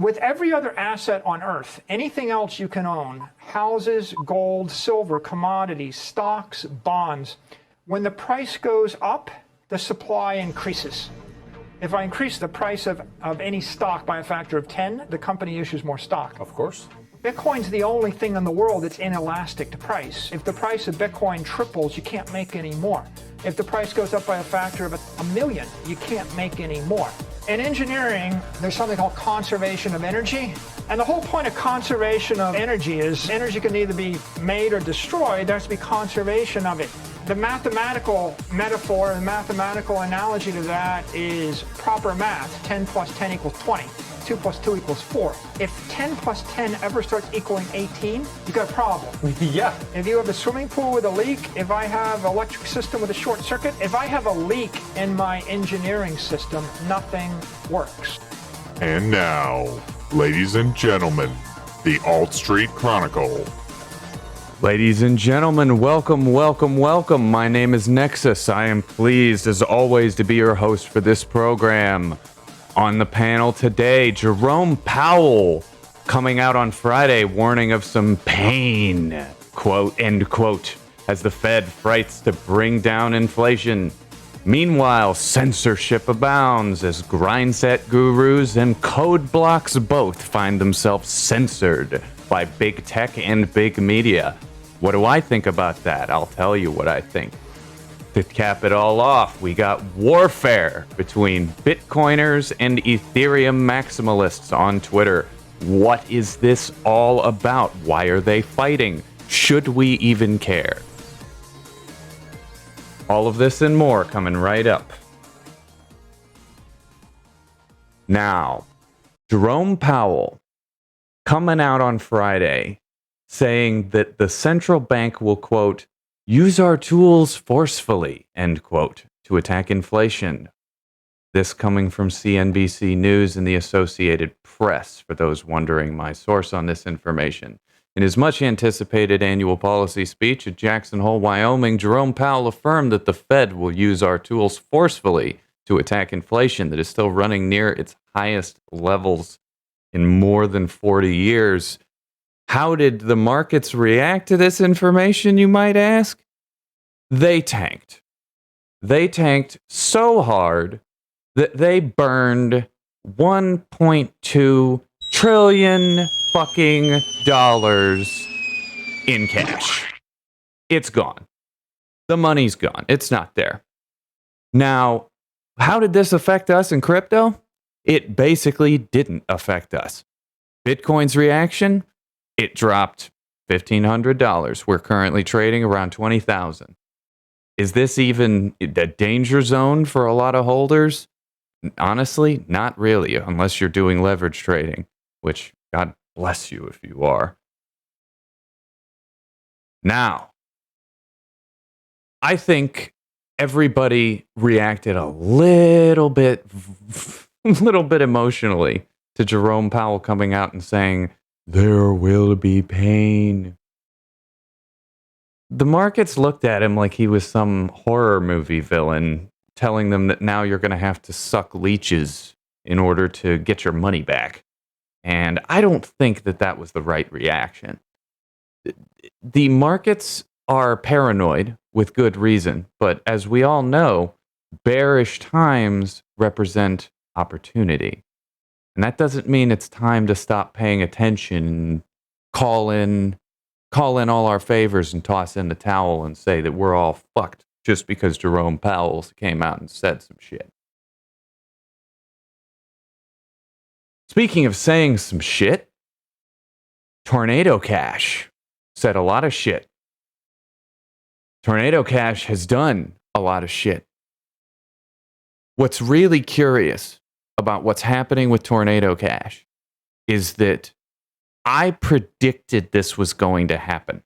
With every other asset on Earth, anything else you can own, houses, gold, silver, commodities, stocks, bonds, when the price goes up, the supply increases. If I increase the price of any stock by a factor of 10, the company issues more stock. Of course. Bitcoin's the only thing in the world that's inelastic to price. If the price of Bitcoin triples, you can't make any more. If the price goes up by a factor of a million, you can't make any more. In engineering, there's something called conservation of energy. And the whole point of conservation of energy is energy can either be made or destroyed. There has to be conservation of it. The mathematical metaphor and mathematical analogy to that is proper math. 10 plus 10 equals 20. 2 plus 2 equals 4. If 10 plus 10 ever starts equaling 18, you've got a problem. Yeah. If you have a swimming pool with a leak, if I have an electric system with a short circuit, if I have a leak in my engineering system, nothing works. And now, ladies and gentlemen, the Alt Street Chronicle. Ladies and gentlemen, welcome, welcome, welcome. My name is Nexus. I am pleased, as always, to be your host for this program. On the panel today, Jerome Powell, coming out on Friday, warning of some pain, quote, end quote, as the Fed fights to bring down inflation. Meanwhile, censorship abounds as Grindset gurus and code blocks both find themselves censored by big tech and big media. What do I think about that? I'll tell you what I think. To cap it all off, we got warfare between Bitcoiners and Ethereum maximalists on Twitter. What is this all about? Why are they fighting? Should we even care? All of this and more coming right up. Now, Jerome Powell coming out on Friday saying that the central bank will, quote, use our tools forcefully, end quote, to attack inflation. This coming from CNBC News and the Associated Press, for those wondering my source on this information. In his much anticipated annual policy speech at Jackson Hole, Wyoming, Jerome Powell affirmed that the Fed will use our tools forcefully to attack inflation that is still running near its highest levels in more than 40 years. How did the markets react to this information, you might ask? They tanked. They tanked so hard that they burned $1.2 trillion fucking dollars in cash. It's gone. The money's gone. It's not there. Now, how did this affect us in crypto? It basically didn't affect us. Bitcoin's reaction? It dropped $1,500. We're currently trading around $20,000. Is this even a danger zone for a lot of holders? Honestly, not really, unless you're doing leverage trading, which God bless you if you are. Now, I think everybody reacted a little bit emotionally to Jerome Powell coming out and saying, there will be pain. The markets looked at him like he was some horror movie villain, telling them that now you're going to have to suck leeches in order to get your money back. And I don't think that that was the right reaction. The markets are paranoid with good reason, but as we all know, bearish times represent opportunity. And that doesn't mean it's time to stop paying attention and call in all our favors and toss in the towel and say that we're all fucked just because Jerome Powell came out and said some shit. Speaking of saying some shit, TornadoCash said a lot of shit. TornadoCash has done a lot of shit. What's really curious about what's happening with TornadoCash is that I predicted this was going to happen.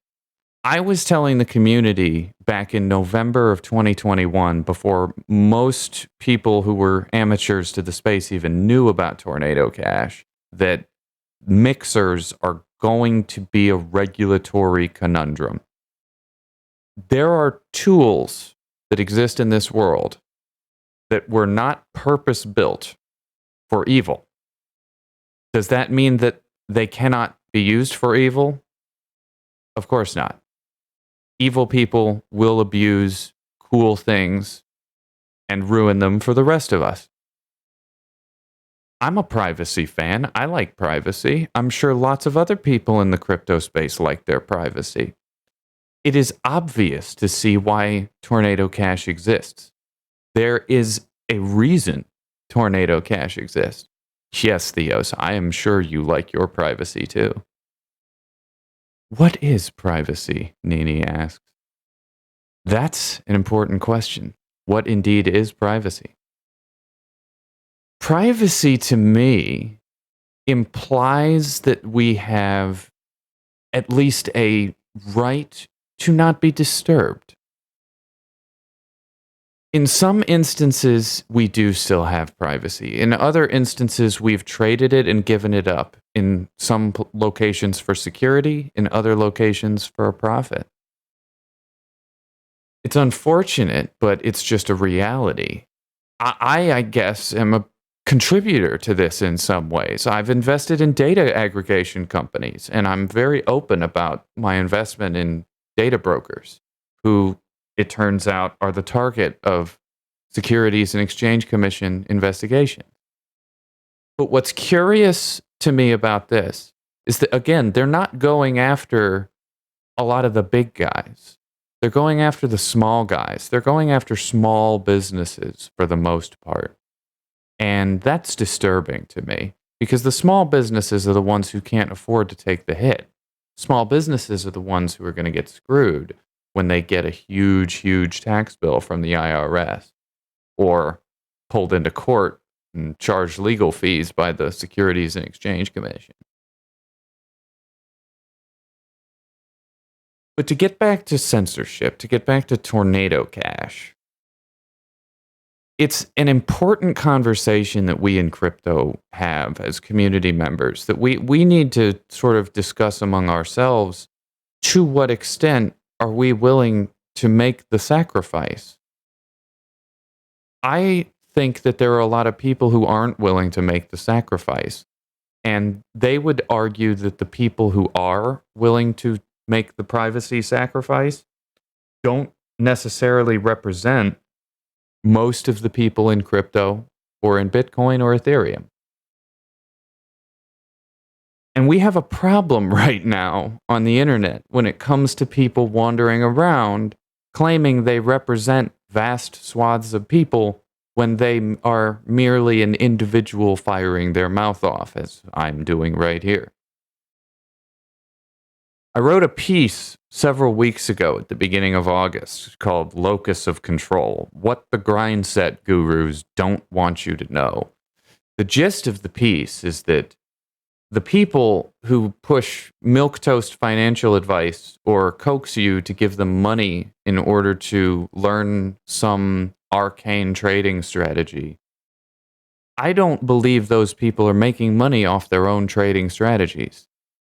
I was telling the community back in November of 2021, before most people who were amateurs to the space even knew about TornadoCash, that mixers are going to be a regulatory conundrum. There are tools that exist in this world that were not purpose-built for evil. Does that mean that they cannot be used for evil? Of course not. Evil people will abuse cool things and ruin them for the rest of us. I'm a privacy fan. I like privacy. I'm sure lots of other people in the crypto space like their privacy. It is obvious to see why TornadoCash exists. There is a reason TornadoCash exists. Yes, Theos, I am sure you like your privacy too. What is privacy? Nini asks. That's an important question. What indeed is privacy? Privacy to me implies that we have at least a right to not be disturbed. In some instances, we do still have privacy. In other instances, we've traded it and given it up. In some locations for security, in other locations for a profit. It's unfortunate, but it's just a reality. I guess, am a contributor to this in some ways. I've invested in data aggregation companies, and I'm very open about my investment in data brokers, who, it turns out, are the target of Securities and Exchange Commission investigation. But what's curious to me about this is that, again, they're not going after a lot of the big guys. They're going after the small guys. They're going after small businesses for the most part. And that's disturbing to me, because the small businesses are the ones who can't afford to take the hit. Small businesses are the ones who are going to get screwed when they get a huge, huge tax bill from the IRS, or pulled into court and charged legal fees by the Securities and Exchange Commission. But to get back to censorship, to get back to TornadoCash, it's an important conversation that we in crypto have as community members, that we need to sort of discuss among ourselves. To what extent are we willing to make the sacrifice? I think that there are a lot of people who aren't willing to make the sacrifice, and they would argue that the people who are willing to make the privacy sacrifice don't necessarily represent most of the people in crypto or in Bitcoin or Ethereum. And we have a problem right now on the internet when it comes to people wandering around claiming they represent vast swaths of people when they are merely an individual firing their mouth off, as I'm doing right here. I wrote a piece several weeks ago at the beginning of August called Locus of Control: What the Grindset Gurus Don't Want You to Know. The gist of the piece is that the people who push milquetoast financial advice or coax you to give them money in order to learn some arcane trading strategy, I don't believe those people are making money off their own trading strategies.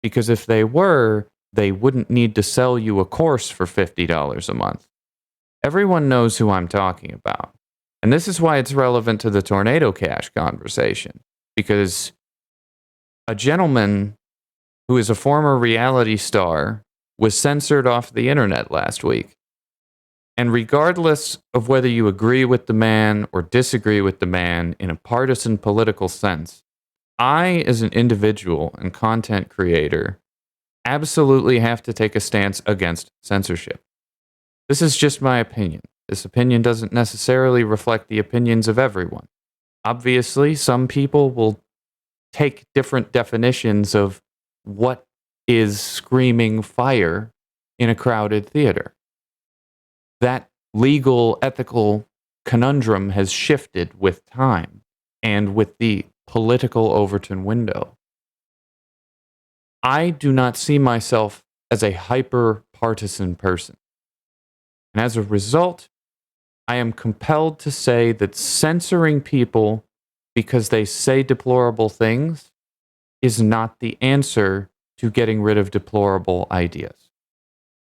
Because if they were, they wouldn't need to sell you a course for $50 a month. Everyone knows who I'm talking about. And this is why it's relevant to the TornadoCash conversation. Because a gentleman who is a former reality star was censored off the internet last week. And regardless of whether you agree with the man or disagree with the man in a partisan political sense, I, as an individual and content creator, absolutely have to take a stance against censorship. This is just my opinion. This opinion doesn't necessarily reflect the opinions of everyone. Obviously, some people will take different definitions of what is screaming fire in a crowded theater. That legal, ethical conundrum has shifted with time and with the political Overton window. I do not see myself as a hyper-partisan person. And as a result, I am compelled to say that censoring people because they say deplorable things is not the answer to getting rid of deplorable ideas.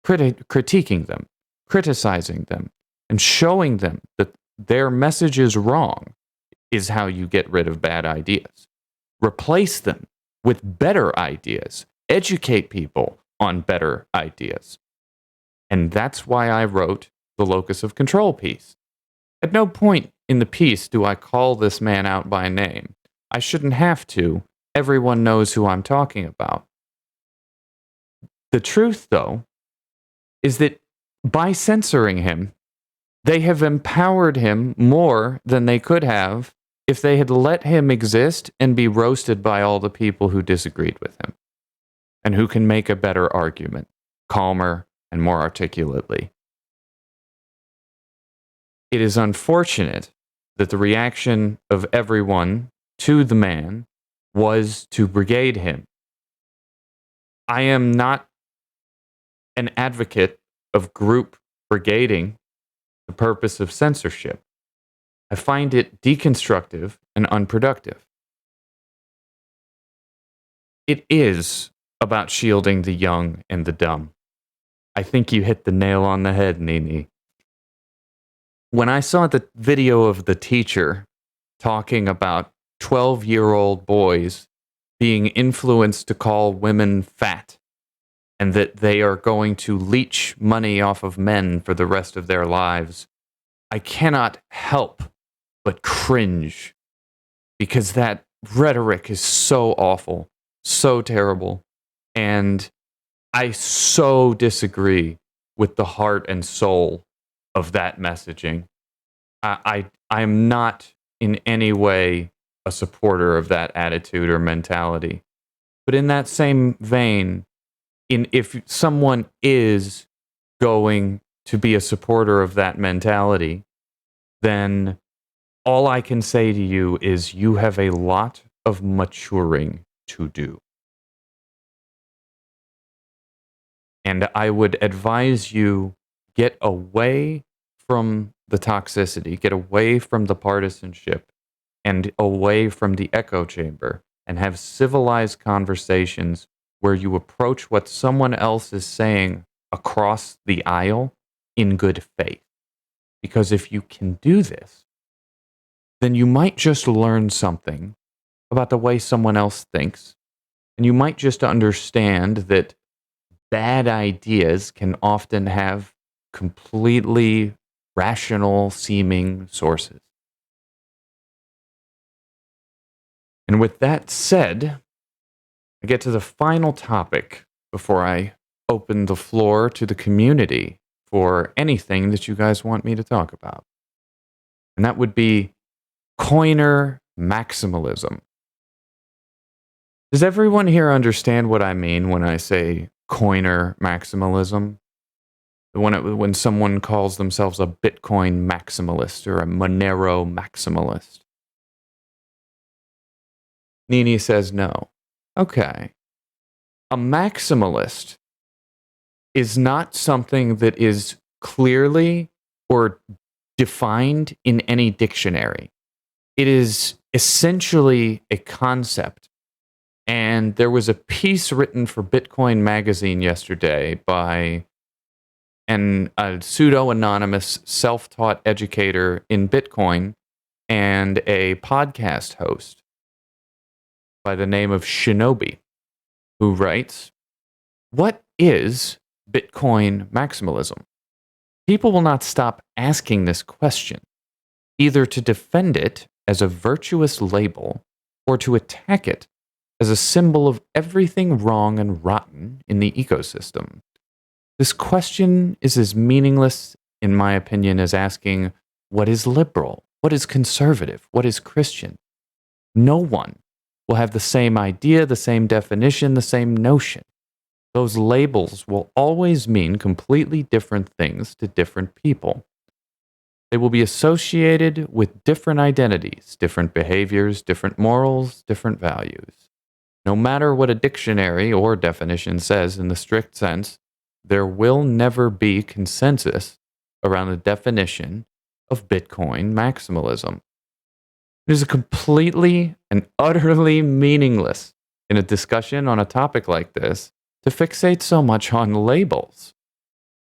Critiquing them, criticizing them, and showing them that their message is wrong is how you get rid of bad ideas. Replace them with better ideas, educate people on better ideas. And that's why I wrote the locus of control piece. At no point in the piece do I call this man out by name. I shouldn't have to. Everyone knows who I'm talking about. The truth, though, is that by censoring him, they have empowered him more than they could have if they had let him exist and be roasted by all the people who disagreed with him and who can make a better argument, calmer and more articulately. It is unfortunate that the reaction of everyone to the man was to brigade him. I am not an advocate of group brigading the purpose of censorship. I find it deconstructive and unproductive. It is about shielding the young and the dumb. I think you hit the nail on the head, Nini. When I saw the video of the teacher talking about 12-year-old boys being influenced to call women fat and that they are going to leech money off of men for the rest of their lives, I cannot help but cringe because that rhetoric is so awful, so terrible, and I so disagree with the heart and soul of that messaging. I am not in any way a supporter of that attitude or mentality. But in that same vein, if someone is going to be a supporter of that mentality, then all I can say to you is you have a lot of maturing to do. And I would advise you get away from the toxicity, get away from the partisanship, and away from the echo chamber, and have civilized conversations where you approach what someone else is saying across the aisle in good faith. Because if you can do this, then you might just learn something about the way someone else thinks, and you might just understand that bad ideas can often have completely rational seeming sources. And with that said, I get to the final topic before I open the floor to the community for anything that you guys want me to talk about. And that would be coiner maximalism. Does everyone here understand what I mean when I say coiner maximalism? When someone calls themselves a Bitcoin maximalist or a Monero maximalist? Nini says no. Okay. A maximalist is not something that is clearly or defined in any dictionary. It is essentially a concept. And there was a piece written for Bitcoin Magazine yesterday by a pseudo-anonymous self-taught educator in Bitcoin and a podcast host by the name of Shinobi, who writes, "What is Bitcoin maximalism? People will not stop asking this question, either to defend it as a virtuous label or to attack it as a symbol of everything wrong and rotten in the ecosystem. This question is as meaningless, in my opinion, as asking, what is liberal? What is conservative? What is Christian? No one will have the same idea, the same definition, the same notion. Those labels will always mean completely different things to different people. They will be associated with different identities, different behaviors, different morals, different values. No matter what a dictionary or definition says in the strict sense, there will never be consensus around the definition of Bitcoin maximalism. It is completely and utterly meaningless in a discussion on a topic like this to fixate so much on labels,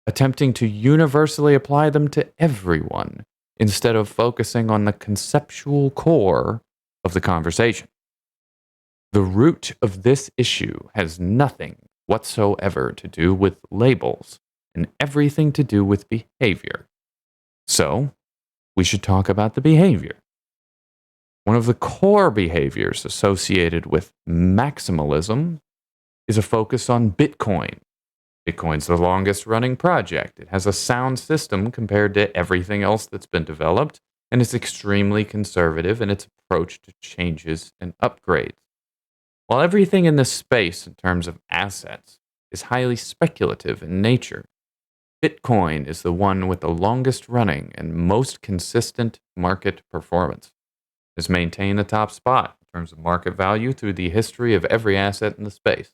attempting to universally apply them to everyone instead of focusing on the conceptual core of the conversation. The root of this issue has nothing whatsoever to do with labels and everything to do with behavior. So, we should talk about the behavior. One of the core behaviors associated with maximalism is a focus on Bitcoin. Bitcoin's the longest running project. It has a sound system compared to everything else that's been developed, and it's extremely conservative in its approach to changes and upgrades. While everything in this space, in terms of assets, is highly speculative in nature, Bitcoin is the one with the longest running and most consistent market performance. It has maintained the top spot in terms of market value through the history of every asset in the space.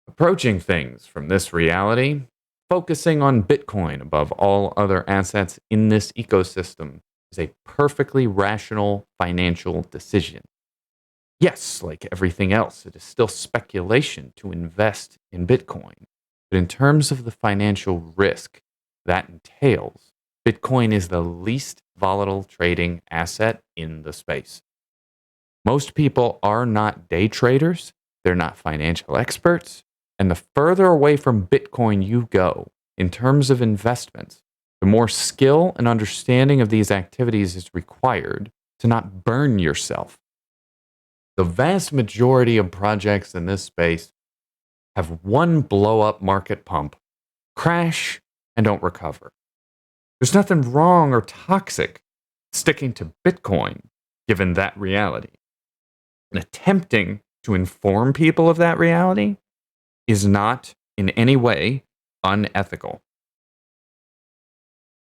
Approaching things from this reality, focusing on Bitcoin above all other assets in this ecosystem is a perfectly rational financial decision. Yes, like everything else, it is still speculation to invest in Bitcoin. But in terms of the financial risk that entails, Bitcoin is the least volatile trading asset in the space. Most people are not day traders, they're not financial experts, and the further away from Bitcoin you go in terms of investments, the more skill and understanding of these activities is required to not burn yourself. The vast majority of projects in this space have one blow-up market pump, crash, and don't recover. There's nothing wrong or toxic sticking to Bitcoin, given that reality. And attempting to inform people of that reality is not in any way unethical.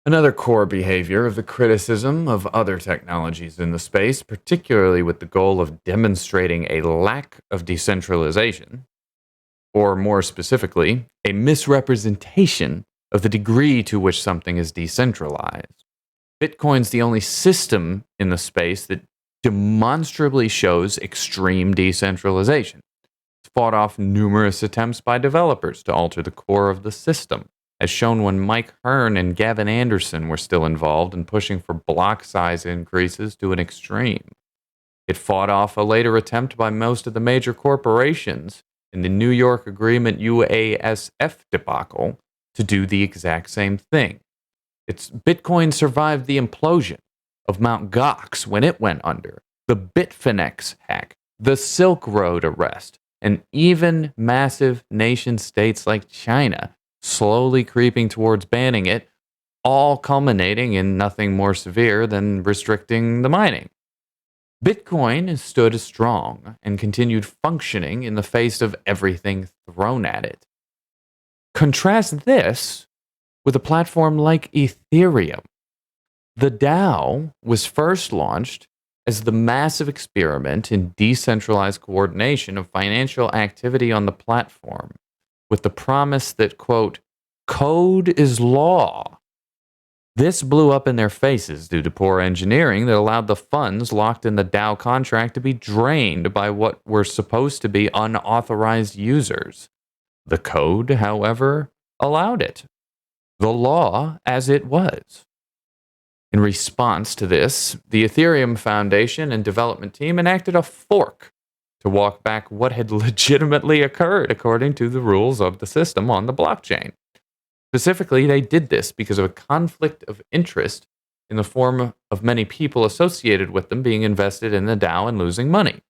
Another core behavior of the criticism of other technologies in the space, particularly with the goal of demonstrating a lack of decentralization, or more specifically, a misrepresentation of the degree to which something is decentralized. Bitcoin's the only system in the space that demonstrably shows extreme decentralization. It's fought off numerous attempts by developers to alter the core of the system, as shown when Mike Hearn and Gavin Anderson were still involved in pushing for block size increases to an extreme. It fought off a later attempt by most of the major corporations in the New York Agreement UASF debacle to do the exact same thing. Bitcoin survived the implosion of Mt. Gox when it went under, the Bitfinex hack, the Silk Road arrest, and even massive nation states like China slowly creeping towards banning it, all culminating in nothing more severe than restricting the mining. Bitcoin stood strong and continued functioning in the face of everything thrown at it. Contrast this with a platform like Ethereum. The DAO was first launched as the massive experiment in decentralized coordination of financial activity on the platform, with the promise that, quote, code is law. This blew up in their faces due to poor engineering that allowed the funds locked in the DAO contract to be drained by what were supposed to be unauthorized users. The code, however, allowed it. The law as it was. In response to this, the Ethereum Foundation and development team enacted a fork to walk back what had legitimately occurred according to the rules of the system on the blockchain. Specifically, they did this because of a conflict of interest in the form of many people associated with them being invested in the DAO and losing money.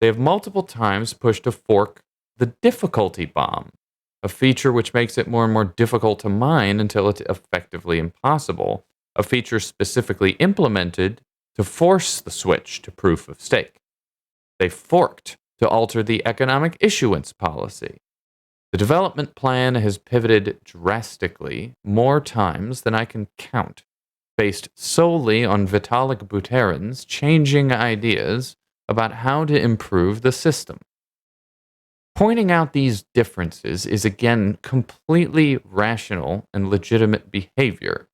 They have multiple times pushed to fork the difficulty bomb, a feature which makes it more and more difficult to mine until it's effectively impossible, a feature specifically implemented to force the switch to proof of stake. They forked to alter the economic issuance policy. The development plan has pivoted drastically more times than I can count, based solely on Vitalik Buterin's changing ideas about how to improve the system. Pointing out these differences is again completely rational and legitimate behavior.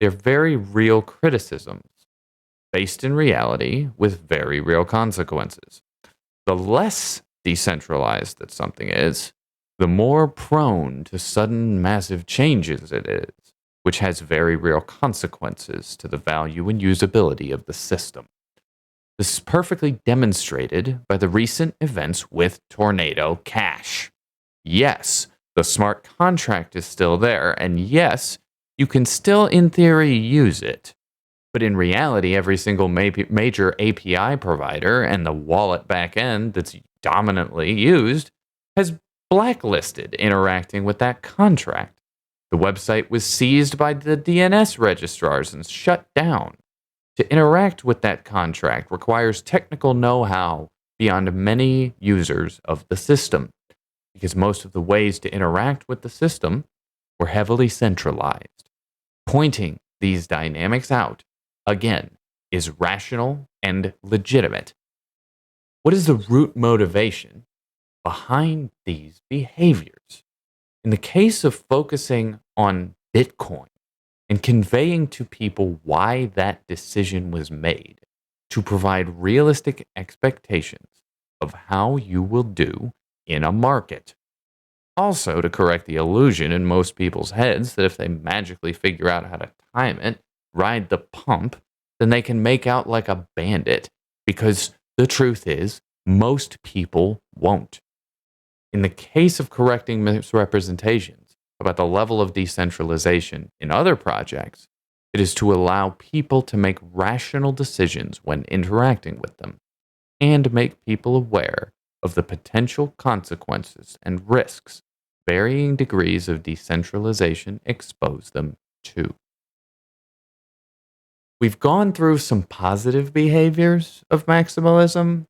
They're very real criticisms, based in reality with very real consequences. The less decentralized that something is, the more prone to sudden massive changes it is, which has very real consequences to the value and usability of the system. This is perfectly demonstrated by the recent events with TornadoCash. Yes, the smart contract is still there, and yes, you can still, in theory, use it. But in reality, every single major API provider and the wallet backend that's dominantly used has blacklisted interacting with that contract. The website was seized by the DNS registrars and shut down. To interact with that contract requires technical know-how beyond many users of the system, because most of the ways to interact with the system were heavily centralized. Pointing these dynamics out, again, is rational and legitimate. What is the root motivation behind these behaviors? In the case of focusing on Bitcoin and conveying to people why that decision was made, to provide realistic expectations of how you will do in a market. Also, to correct the illusion in most people's heads that if they magically figure out how to time it, ride the pump, then they can make out like a bandit, because the truth is, most people won't. In the case of correcting misrepresentations about the level of decentralization in other projects, it is to allow people to make rational decisions when interacting with them, and make people aware of the potential consequences and risks varying degrees of decentralization expose them to. We've gone through some positive behaviors of maximalism.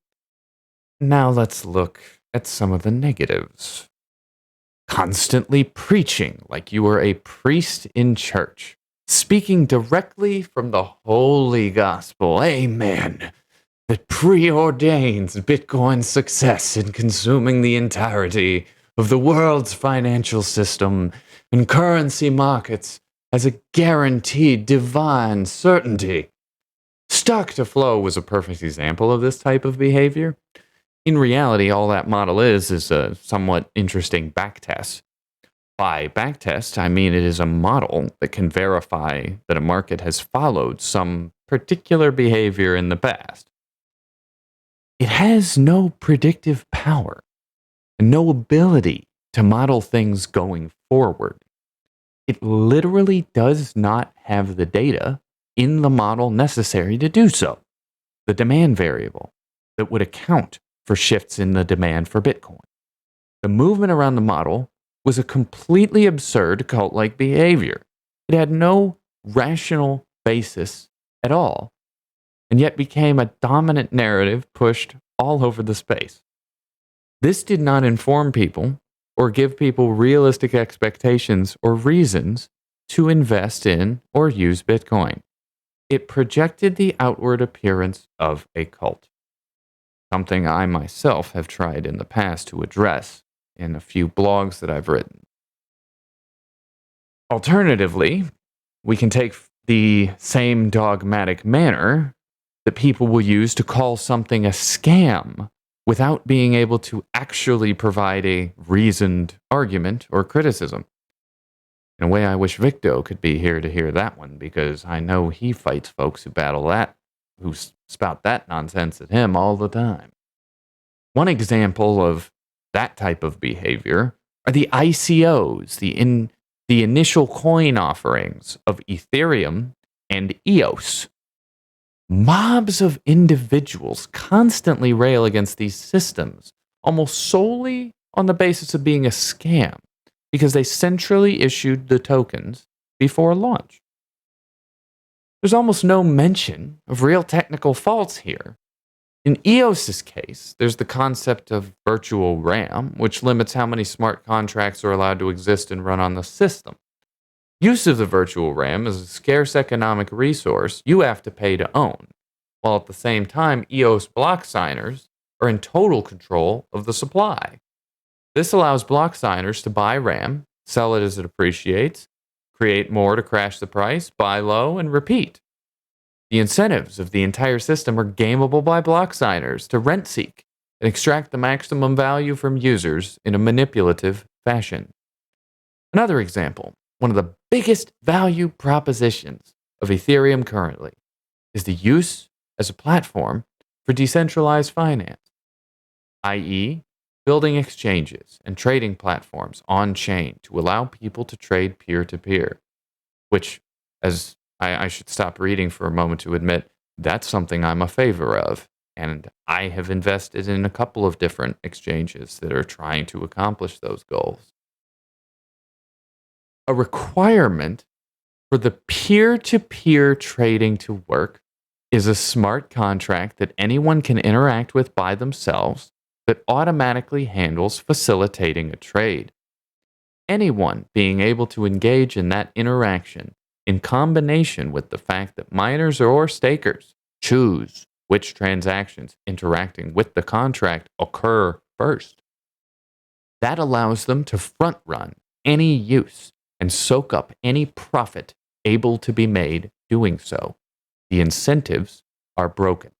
Now let's look at some of the negatives. Constantly preaching like you are a priest in church, speaking directly from the holy gospel, amen, that preordains Bitcoin's success in consuming the entirety of the world's financial system and currency markets as a guaranteed divine certainty. Stock to flow was a perfect example of this type of behavior. In reality, all that model is a somewhat interesting backtest. By backtest, I mean it is a model that can verify that a market has followed some particular behavior in the past. It has no predictive power and no ability to model things going forward. It literally does not have the data in the model necessary to do so. The demand variable that would account for shifts in the demand for Bitcoin. The movement around the model was a completely absurd cult-like behavior. It had no rational basis at all, and yet became a dominant narrative pushed all over the space. This did not inform people or give people realistic expectations or reasons to invest in or use Bitcoin. It projected the outward appearance of a cult, something I myself have tried in the past to address in a few blogs that I've written. Alternatively, we can take the same dogmatic manner that people will use to call something a scam without being able to actually provide a reasoned argument or criticism. In a way, I wish Victo could be here to hear that one, because I know he fights folks who battle that, who spout that nonsense at him all the time. One example of that type of behavior are the ICOs, the initial coin offerings of Ethereum and EOS. Mobs of individuals constantly rail against these systems, almost solely on the basis of being a scam, because they centrally issued the tokens before launch. There's almost no mention of real technical faults here. In EOS's case, there's the concept of virtual RAM, which limits how many smart contracts are allowed to exist and run on the system. Use of the virtual RAM is a scarce economic resource you have to pay to own, while at the same time, EOS block signers are in total control of the supply. This allows block signers to buy RAM, sell it as it appreciates, create more to crash the price, buy low, and repeat. The incentives of the entire system are gameable by block signers to rent seek and extract the maximum value from users in a manipulative fashion. Another example, one of the biggest value propositions of Ethereum currently is the use as a platform for decentralized finance, i.e., building exchanges and trading platforms on-chain to allow people to trade peer-to-peer, which, as I should stop reading for a moment to admit, that's something I'm a favor of. And I have invested in a couple of different exchanges that are trying to accomplish those goals. A requirement for the peer-to-peer trading to work is a smart contract that anyone can interact with by themselves that automatically handles facilitating a trade. Anyone being able to engage in that interaction in combination with the fact that miners or stakers choose which transactions interacting with the contract occur first. That allows them to front run any use and soak up any profit able to be made doing so. The incentives are broken.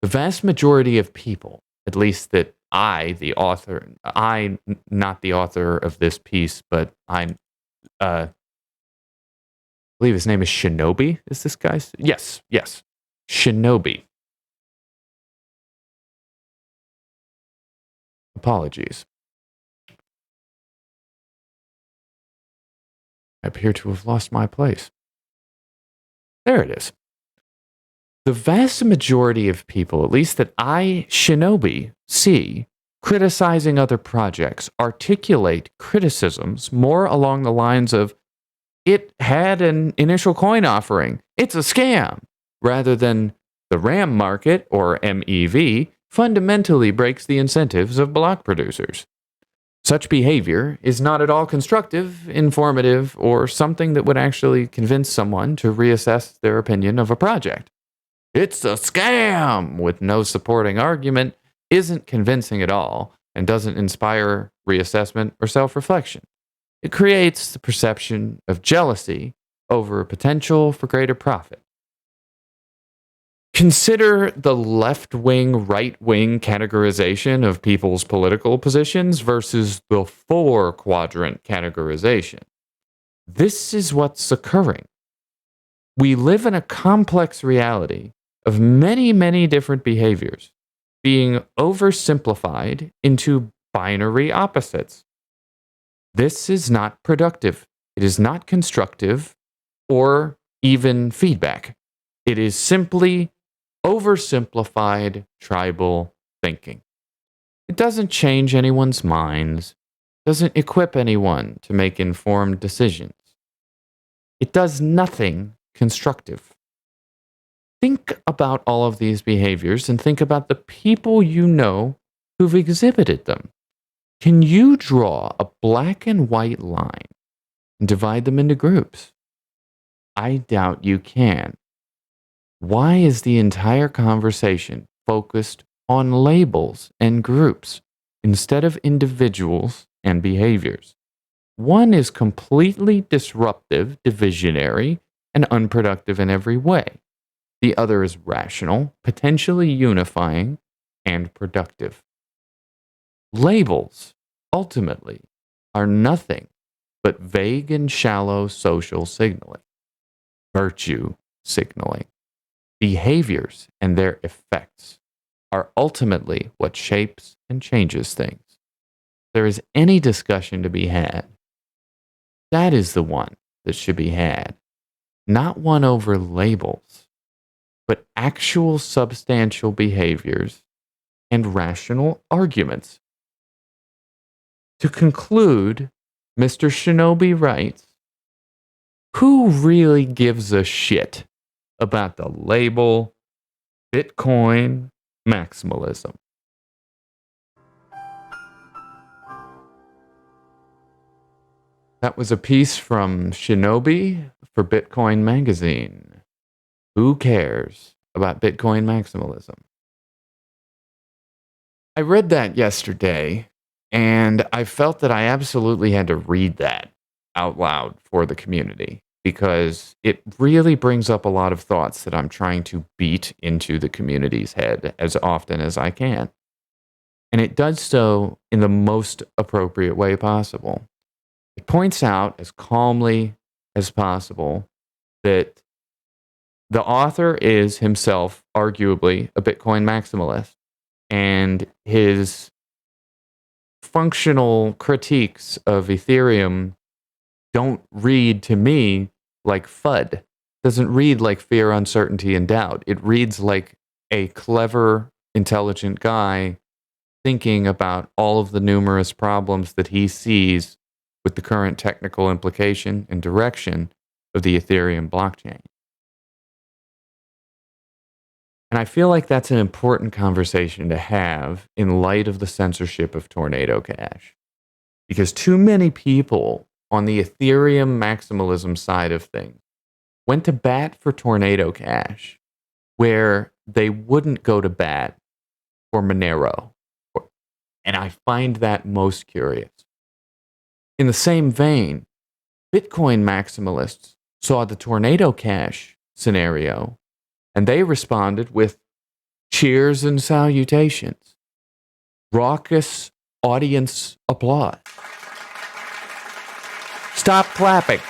The vast majority of people, at least that not the author of this piece, but I believe his name is Shinobi. Is this guy's? Yes. Shinobi. Apologies. I appear to have lost my place. There it is. The vast majority of people, at least that I, Shinobi, see criticizing other projects, articulate criticisms more along the lines of, it had an initial coin offering, it's a scam, rather than the RAM market, or MEV, fundamentally breaks the incentives of block producers. Such behavior is not at all constructive, informative, or something that would actually convince someone to reassess their opinion of a project. It's a scam with no supporting argument isn't convincing at all and doesn't inspire reassessment or self-reflection. It creates the perception of jealousy over potential for greater profit. Consider the left-wing, right-wing categorization of people's political positions versus the four-quadrant categorization. This is what's occurring. We live in a complex reality of many, many different behaviors being oversimplified into binary opposites. This is not productive. It is not constructive or even feedback. It is simply oversimplified tribal thinking. It doesn't change anyone's minds, doesn't equip anyone to make informed decisions. It does nothing constructive. Think about all of these behaviors and think about the people you know who've exhibited them. Can you draw a black and white line and divide them into groups? I doubt you can. Why is the entire conversation focused on labels and groups instead of individuals and behaviors? One is completely disruptive, divisionary, and unproductive in every way. The other is rational, potentially unifying, and productive. Labels, ultimately, are nothing but vague and shallow social signaling, virtue signaling. Behaviors and their effects are ultimately what shapes and changes things. If there is any discussion to be had, that is the one that should be had, not one over labels, but actual substantial behaviors and rational arguments. To conclude, Mr. Shinobi writes, who really gives a shit about the label Bitcoin maximalism? That was a piece from Shinobi for Bitcoin Magazine. Who cares about Bitcoin maximalism? I read that yesterday, and I felt that I absolutely had to read that out loud for the community because it really brings up a lot of thoughts that I'm trying to beat into the community's head as often as I can. And it does so in the most appropriate way possible. It points out as calmly as possible that the author is himself arguably a Bitcoin maximalist, and his functional critiques of Ethereum don't read to me like FUD. Doesn't read like fear, uncertainty, and doubt. It reads like a clever, intelligent guy thinking about all of the numerous problems that he sees with the current technical implication and direction of the Ethereum blockchain. And I feel like that's an important conversation to have in light of the censorship of TornadoCash. Because too many people on the Ethereum maximalism side of things went to bat for TornadoCash, where they wouldn't go to bat for Monero. And I find that most curious. In the same vein, Bitcoin maximalists saw the TornadoCash scenario, and they responded with cheers and salutations, raucous audience applause. Stop clapping.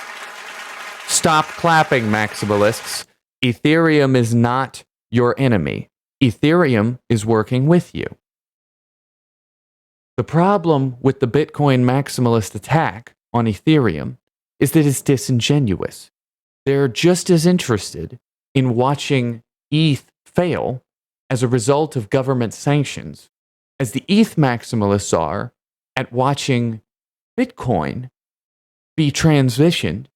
Stop clapping, maximalists. Ethereum is not your enemy. Ethereum is working with you. The problem with the Bitcoin maximalist attack on Ethereum is that it's disingenuous. They're just as interested in watching ETH fail as a result of government sanctions as the ETH maximalists are at watching Bitcoin be transitioned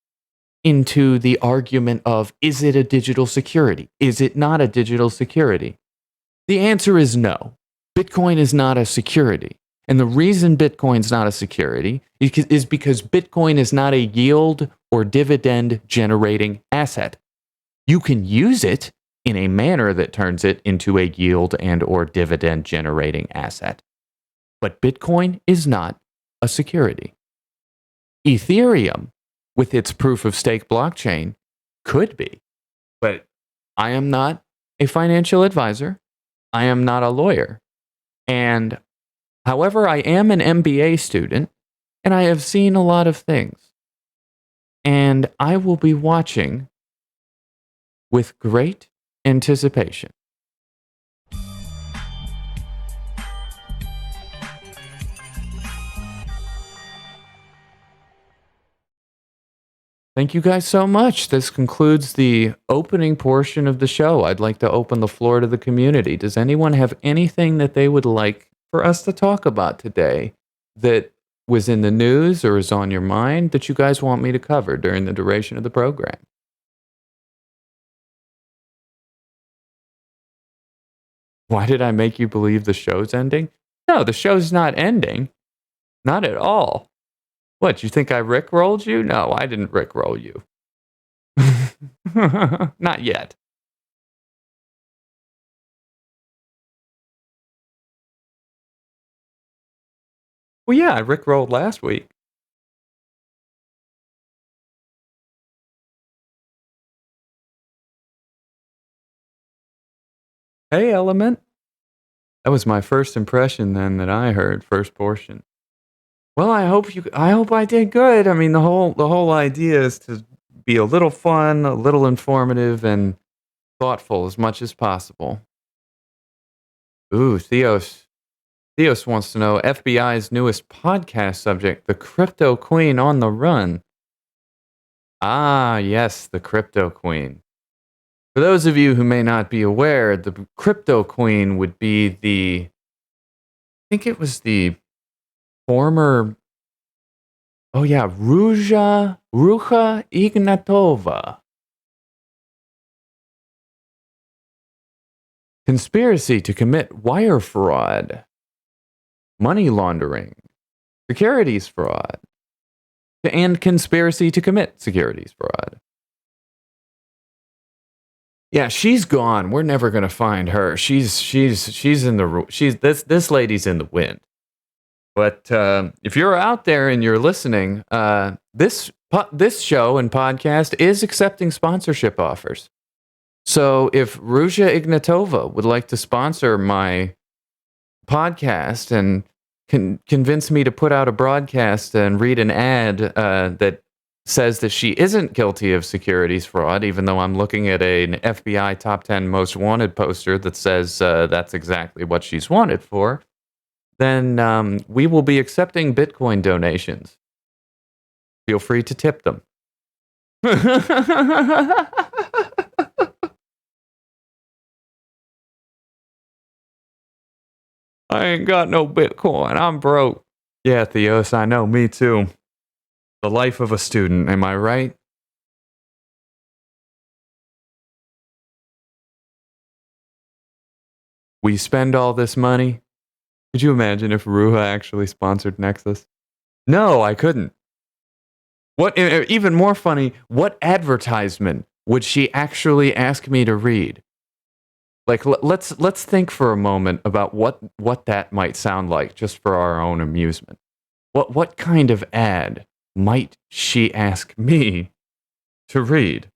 into the argument of, is it a digital security? Is it not a digital security? The answer is no. Bitcoin is not a security. And the reason Bitcoin's not a security is because Bitcoin is not a yield or dividend generating asset. You can use it in a manner that turns it into a yield and or dividend generating asset. But Bitcoin is not a security. Ethereum, with its proof of stake blockchain, could be. But I am not a financial advisor. I am not a lawyer. And however, I am an MBA student, and I have seen a lot of things. And I will be watching with great anticipation. Thank you guys so much. This concludes the opening portion of the show. I'd like to open the floor to the community. Does anyone have anything that they would like for us to talk about today that was in the news or is on your mind that you guys want me to cover during the duration of the program? Why did I make you believe the show's ending? No, the show's not ending. Not at all. What, you think I rickrolled you? No, I didn't rickroll you. Not yet. Well, yeah, I rickrolled last week. Hey, Element. That was my first impression then that I heard, first portion. Well, I hope I did good. I mean, the whole idea is to be a little fun, a little informative, and thoughtful as much as possible. Ooh, Theos wants to know FBI's newest podcast subject, the Crypto Queen on the Run. Ah, yes, the Crypto Queen. For those of you who may not be aware, the Crypto Queen would be I think it was the former, Ruja Ignatova. Conspiracy to commit wire fraud, money laundering, securities fraud, and conspiracy to commit securities fraud. Yeah, she's gone. We're never gonna find her. She's in the this lady's in the wind. But if you're out there and you're listening, this show and podcast is accepting sponsorship offers. So if Ruja Ignatova would like to sponsor my podcast and convince me to put out a broadcast and read an ad that says that she isn't guilty of securities fraud, even though I'm looking at an FBI top 10 most wanted poster that says that's exactly what she's wanted for, then we will be accepting Bitcoin donations. Feel free to tip them. I ain't got no Bitcoin. I'm broke. Yeah, Theos, I know. Me too. The life of a student, am I right? We spend all this money. Could you imagine if Ruha actually sponsored Nexus? No, I couldn't. What? Even more funny, what advertisement would she actually ask me to read? Like, let's think for a moment about what that might sound like, just for our own amusement. What kind of ad might she ask me to read?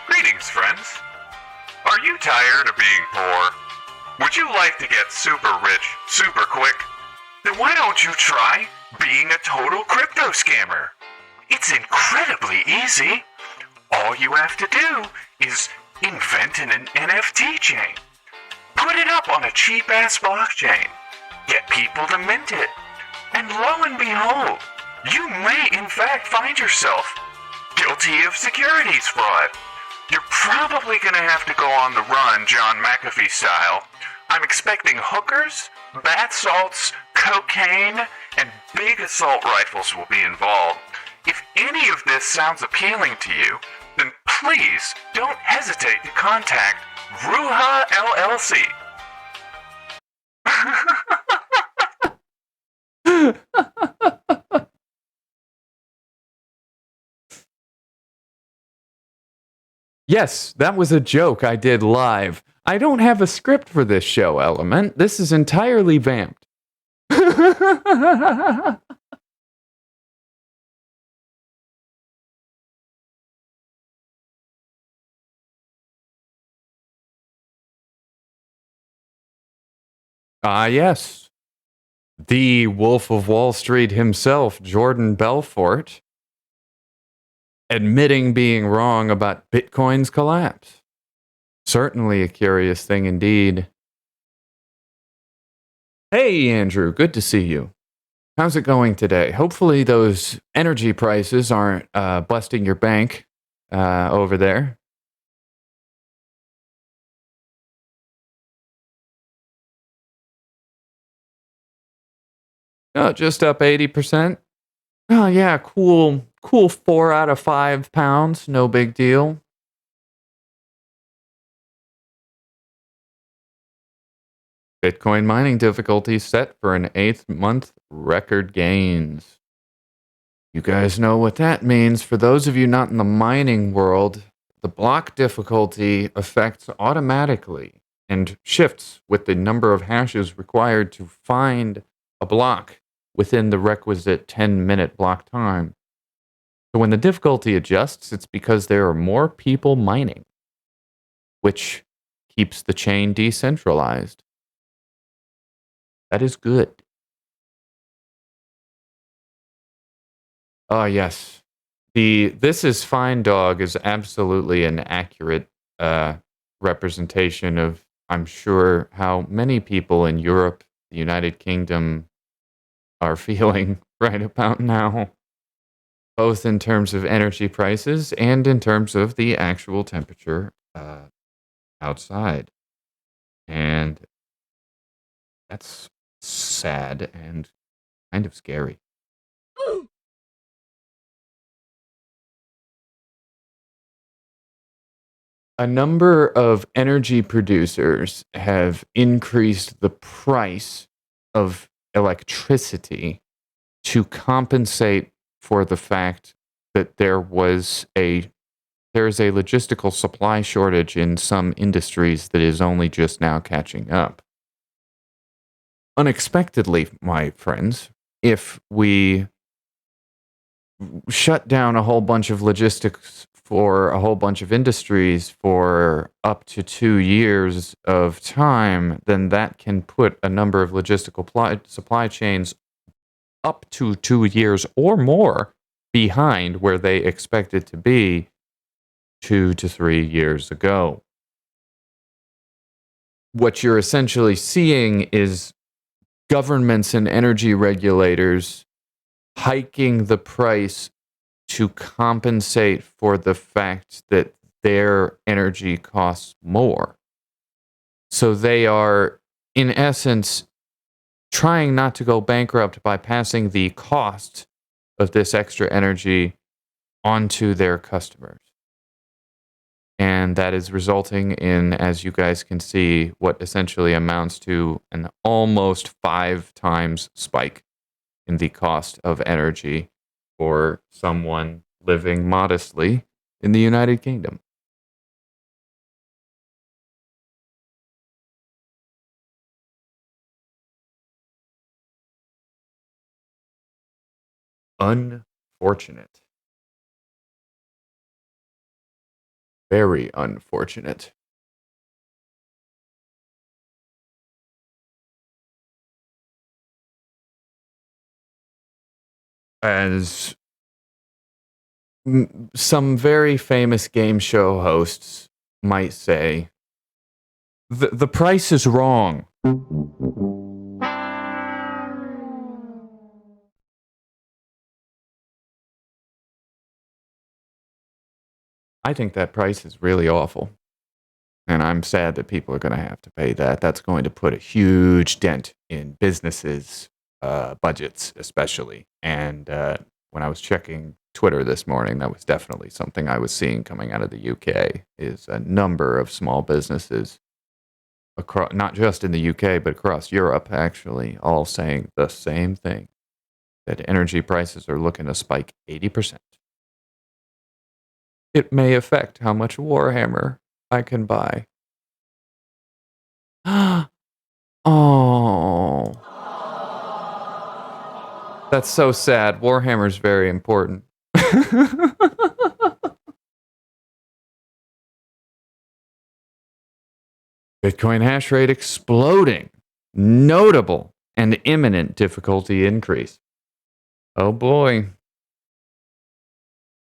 Greetings, friends. Are you tired of being poor? Would you like to get super rich super quick? Then why don't you try being a total crypto scammer? It's incredibly easy. All you have to do is invent an NFT chain. Put it up on a cheap-ass blockchain. Get people to mint it. And lo and behold, you may in fact find yourself guilty of securities fraud. You're probably gonna have to go on the run John McAfee style. I'm expecting hookers, bath salts, cocaine, and big assault rifles will be involved. If any of this sounds appealing to you, then please don't hesitate to contact Ruha LLC. Yes, that was a joke I did live. I don't have a script for this show, Element. This is entirely vamped. Ah, yes. The Wolf of Wall Street himself, Jordan Belfort, admitting being wrong about Bitcoin's collapse. Certainly a curious thing indeed. Hey, Andrew, good to see you. How's it going today? Hopefully those energy prices aren't busting your bank over there. Oh, just up 80%. Oh, yeah, cool 4 out of 5 pounds. No big deal. Bitcoin mining difficulty set for an 8th month record gains. You guys know what that means. For those of you not in the mining world, the block difficulty affects automatically and shifts with the number of hashes required to find a block within the requisite 10-minute block time. So when the difficulty adjusts, it's because there are more people mining, which keeps the chain decentralized. That is good. Oh, yes. This is Fine Dog is absolutely an accurate representation of, I'm sure, how many people in Europe, the United Kingdom, are feeling right about now, both in terms of energy prices and in terms of the actual temperature outside. And that's sad and kind of scary. A number of energy producers have increased the price of electricity to compensate for the fact that there is a logistical supply shortage in some industries that is only just now catching up. Unexpectedly, my friends, if we shut down a whole bunch of logistics for a whole bunch of industries for up to 2 years of time, then that can put a number of logistical supply chains up to 2 years or more behind where they expected to be 2 to 3 years ago. What you're essentially seeing is governments and energy regulators hiking the price to compensate for the fact that their energy costs more. So they are, in essence, trying not to go bankrupt by passing the cost of this extra energy onto their customers. And that is resulting in, as you guys can see, what essentially amounts to an almost 5 times spike in the cost of energy for someone living modestly in the United Kingdom. Unfortunate. Very unfortunate. As some very famous game show hosts might say, the price is wrong. I think that price is really awful. And I'm sad that people are going to have to pay that. That's going to put a huge dent in businesses' budgets, especially. And when I was checking Twitter this morning, that was definitely something I was seeing coming out of the UK, is a number of small businesses, across, not just in the UK, but across Europe, actually, all saying the same thing, that energy prices are looking to spike 80%. It may affect how much Warhammer I can buy. Oh. That's so sad. Warhammer's very important. Bitcoin hash rate exploding. Notable and imminent difficulty increase. Oh boy.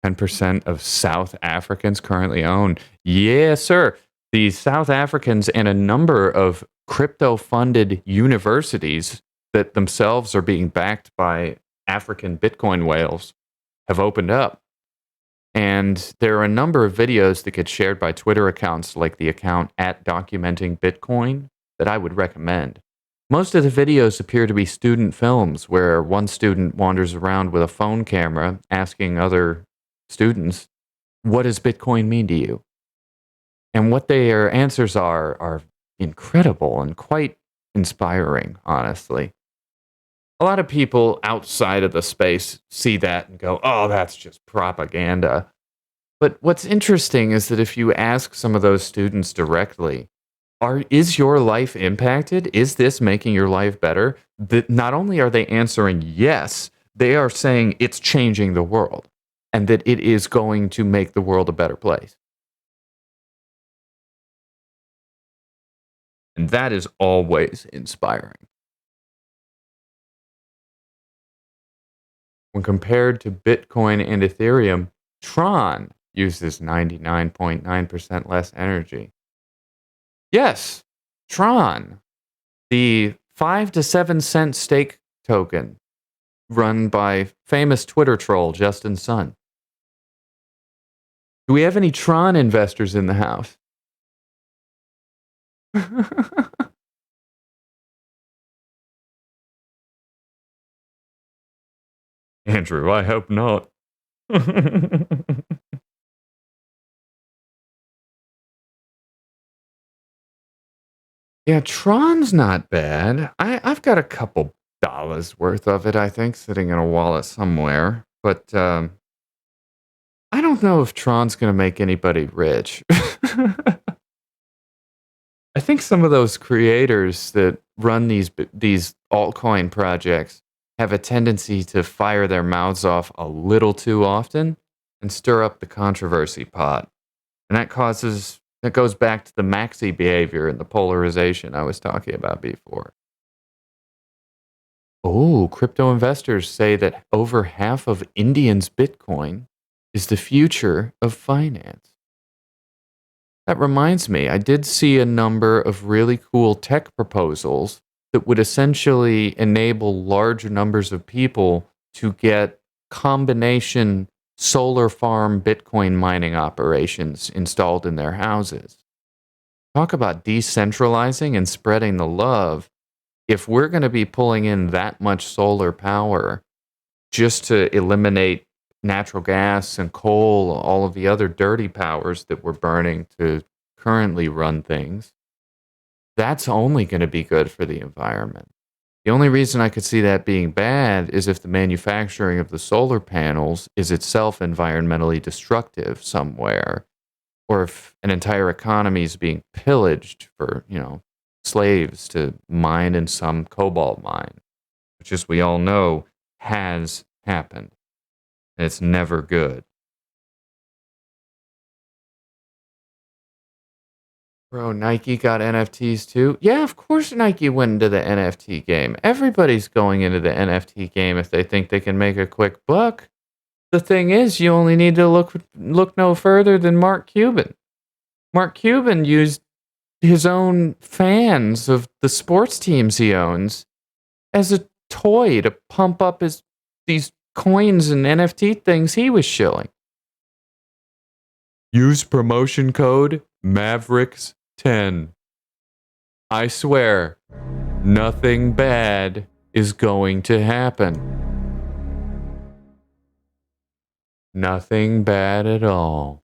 10% of South Africans currently own. Yes, sir. The South Africans and a number of crypto-funded universities that themselves are being backed by African Bitcoin whales have opened up. And there are a number of videos that get shared by Twitter accounts like the account @documentingbitcoin that I would recommend. Most of the videos appear to be student films where one student wanders around with a phone camera asking other students, what does Bitcoin mean to you? And what their answers are incredible and quite inspiring, honestly. A lot of people outside of the space see that and go, oh, that's just propaganda. But what's interesting is that if you ask some of those students directly, is your life impacted? Is this making your life better? That not only are they answering yes, they are saying it's changing the world and that it is going to make the world a better place. And that is always inspiring. When compared to Bitcoin and Ethereum, Tron uses 99.9% less energy. Yes, Tron, the 5 to 7 cent stake token run by famous Twitter troll Justin Sun. Do we have any Tron investors in the house? Andrew, I hope not. Yeah, Tron's not bad. I've got a couple dollars worth of it, I think, sitting in a wallet somewhere. But I don't know if Tron's going to make anybody rich. I think some of those creators that run these altcoin projects have a tendency to fire their mouths off a little too often and stir up the controversy pot. And that goes back to the maxi behavior and the polarization I was talking about before. Oh, crypto investors say that over half of Indians' Bitcoin is the future of finance. That reminds me, I did see a number of really cool tech proposals that would essentially enable large numbers of people to get combination solar farm Bitcoin mining operations installed in their houses. Talk about decentralizing and spreading the love. If we're going to be pulling in that much solar power just to eliminate natural gas and coal, all of the other dirty powers that we're burning to currently run things, that's only going to be good for the environment. The only reason I could see that being bad is if the manufacturing of the solar panels is itself environmentally destructive somewhere, or if an entire economy is being pillaged for, slaves to mine in some cobalt mine, which, as we all know, has happened. And it's never good. Bro, Nike got NFTs too? Yeah, of course Nike went into the NFT game. Everybody's going into the NFT game if they think they can make a quick buck. The thing is, you only need to look no further than Mark Cuban. Mark Cuban used his own fans of the sports teams he owns as a toy to pump up these coins and NFT things he was shilling. Use promotion code Mavericks10. I swear, nothing bad is going to happen. Nothing bad at all.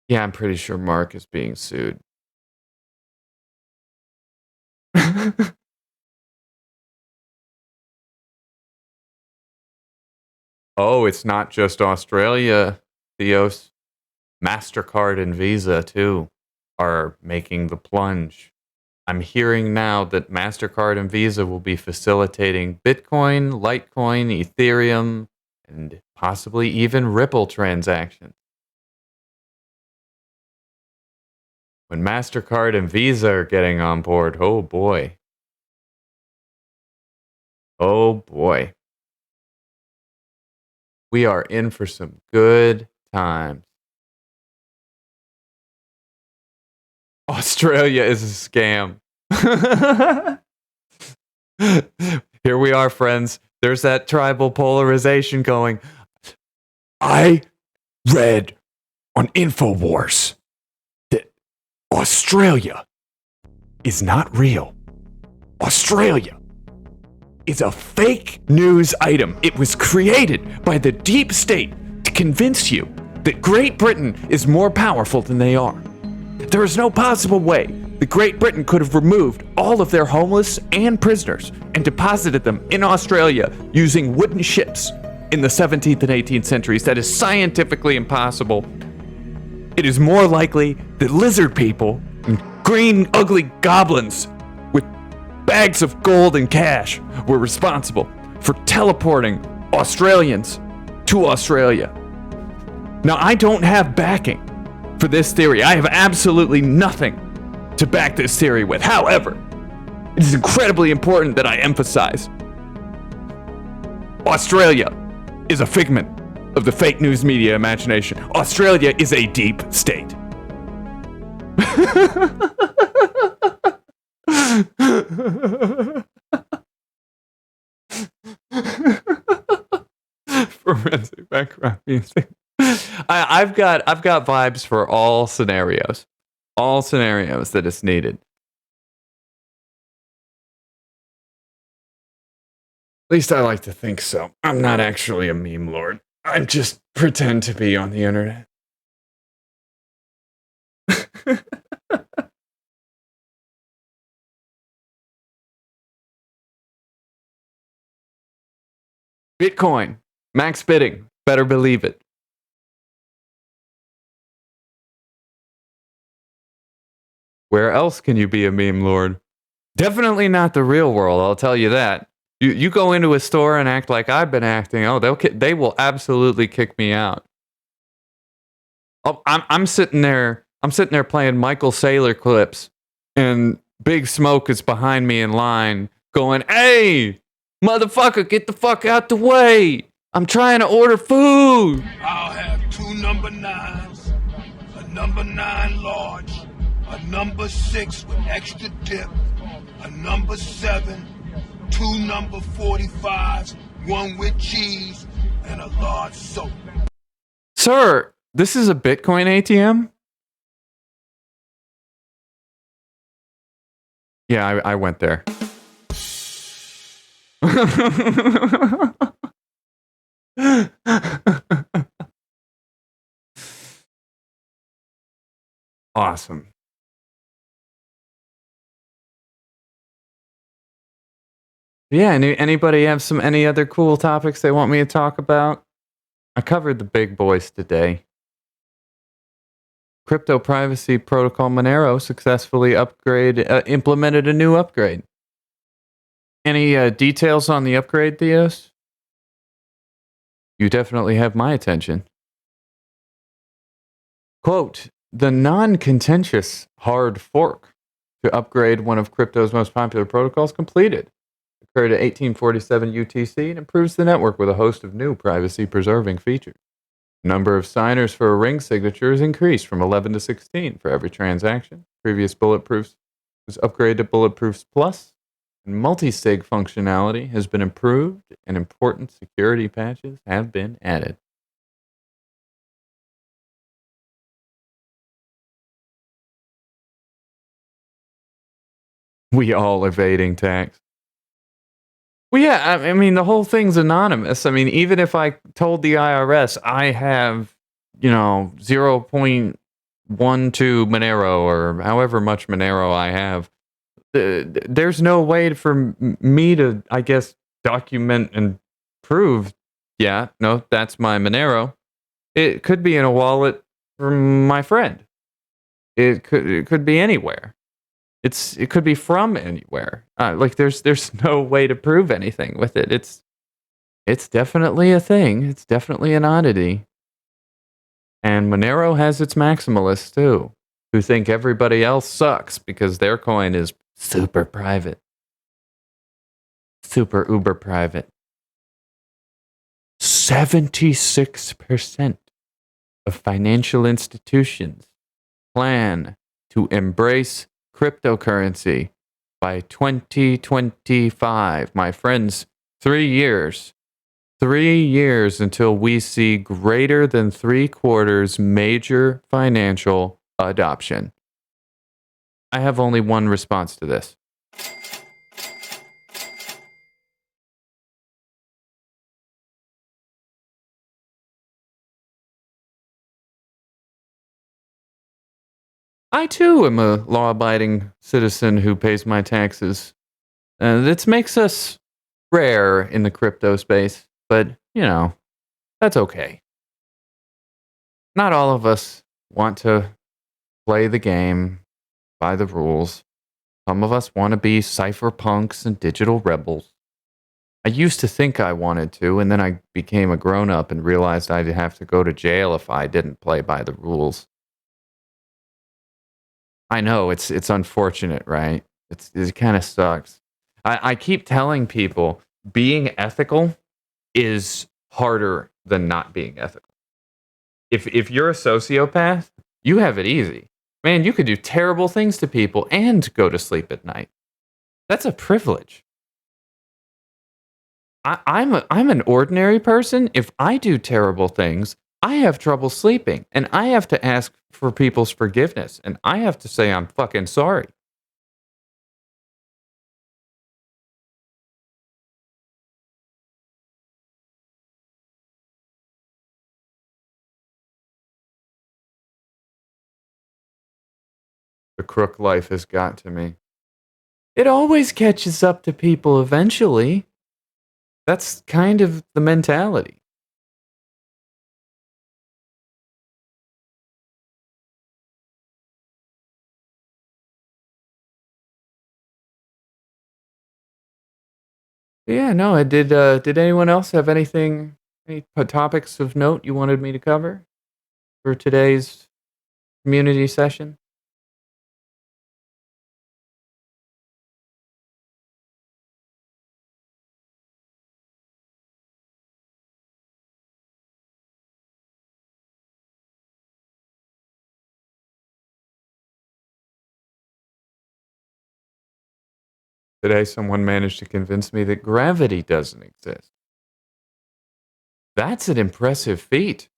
Yeah, I'm pretty sure Mark is being sued. Oh, it's not just Australia, Theos. MasterCard and Visa, too, are making the plunge. I'm hearing now that MasterCard and Visa will be facilitating Bitcoin, Litecoin, Ethereum, and possibly even Ripple transactions. When MasterCard and Visa are getting on board, oh boy. Oh boy. We are in for some good times. Australia is a scam. Here we are, friends. There's that tribal polarization going. I read on InfoWars that Australia is not real. Australia is a fake news item. It was created by the deep state to convince you that Great Britain is more powerful than they are. There is no possible way that Great Britain could have removed all of their homeless and prisoners and deposited them in Australia using wooden ships in the 17th and 18th centuries. That is scientifically impossible. It is more likely that lizard people and green, ugly goblins with bags of gold and cash were responsible for teleporting Australians to Australia. Now, I don't have backing for this theory. I have absolutely nothing to back this theory with. However, it is incredibly important that I emphasize Australia is a figment of the fake news media imagination. Australia is a deep state. Forensic background music. I've got vibes for all scenarios that is needed. At least I like to think so. I'm not actually a meme lord. I just pretend to be on the internet. Bitcoin, max bidding, better believe it. Where else can you be a meme lord? Definitely not the real world, I'll tell you that. You go into a store and act like I've been acting. Oh, they will absolutely kick me out. Oh, I'm sitting there. I'm sitting there playing Michael Saylor clips, and Big Smoke is behind me in line, going, "Hey, motherfucker, get the fuck out the way! I'm trying to order food." I'll have 2 number 9s, a number 9 large, a number 6 with extra dip, a number 7, 2 number 45s, 1 with cheese, and a large soda. Sir, this is a Bitcoin ATM? Yeah, I went there. Awesome. Yeah, anybody have any other cool topics they want me to talk about? I covered the big boys today. Crypto privacy protocol Monero successfully implemented a new upgrade. Any details on the upgrade, Theos? You definitely have my attention. Quote, the non-contentious hard fork to upgrade one of crypto's most popular protocols completed. Occurred at 1847 UTC and improves the network with a host of new privacy-preserving features. Number of signers for a ring signature is increased from 11 to 16 for every transaction. Previous Bulletproofs was upgraded to Bulletproofs Plus, and multi-sig functionality has been improved, and important security patches have been added. We all evading tax. Well, yeah, I mean, the whole thing's anonymous. I mean, even if I told the IRS I have, 0.12 Monero or however much Monero I have, there's no way for me to, I guess, document and prove, yeah, no, that's my Monero. It could be in a wallet from my friend. It could be anywhere. It could be from anywhere. Like there's no way to prove anything with it. It's definitely a thing. It's definitely an oddity. And Monero has its maximalists too, who think everybody else sucks because their coin is super private. Super uber private. 76% of financial institutions plan to embrace cryptocurrency by 2025. My friends, 3 years. 3 years until we see greater than 3/4 major financial adoption. I have only one response to this. I too am a law-abiding citizen who pays my taxes. This makes us rare in the crypto space, but, that's okay. Not all of us want to play the game by the rules. Some of us want to be cypherpunks and digital rebels. I used to think I wanted to, and then I became a grown-up and realized I'd have to go to jail if I didn't play by the rules. I know, it's unfortunate, right? It kind of sucks. I keep telling people being ethical is harder than not being ethical. If you're a sociopath, you have it easy. Man, you could do terrible things to people and go to sleep at night. That's a privilege. I'm an ordinary person. If I do terrible things, I have trouble sleeping, and I have to ask for people's forgiveness, and I have to say I'm fucking sorry. The crook life has got to me. It always catches up to people eventually. That's kind of the mentality. Yeah, no, I did. Did anyone else have anything, any topics of note you wanted me to cover for today's community session? Today, someone managed to convince me that gravity doesn't exist. That's an impressive feat.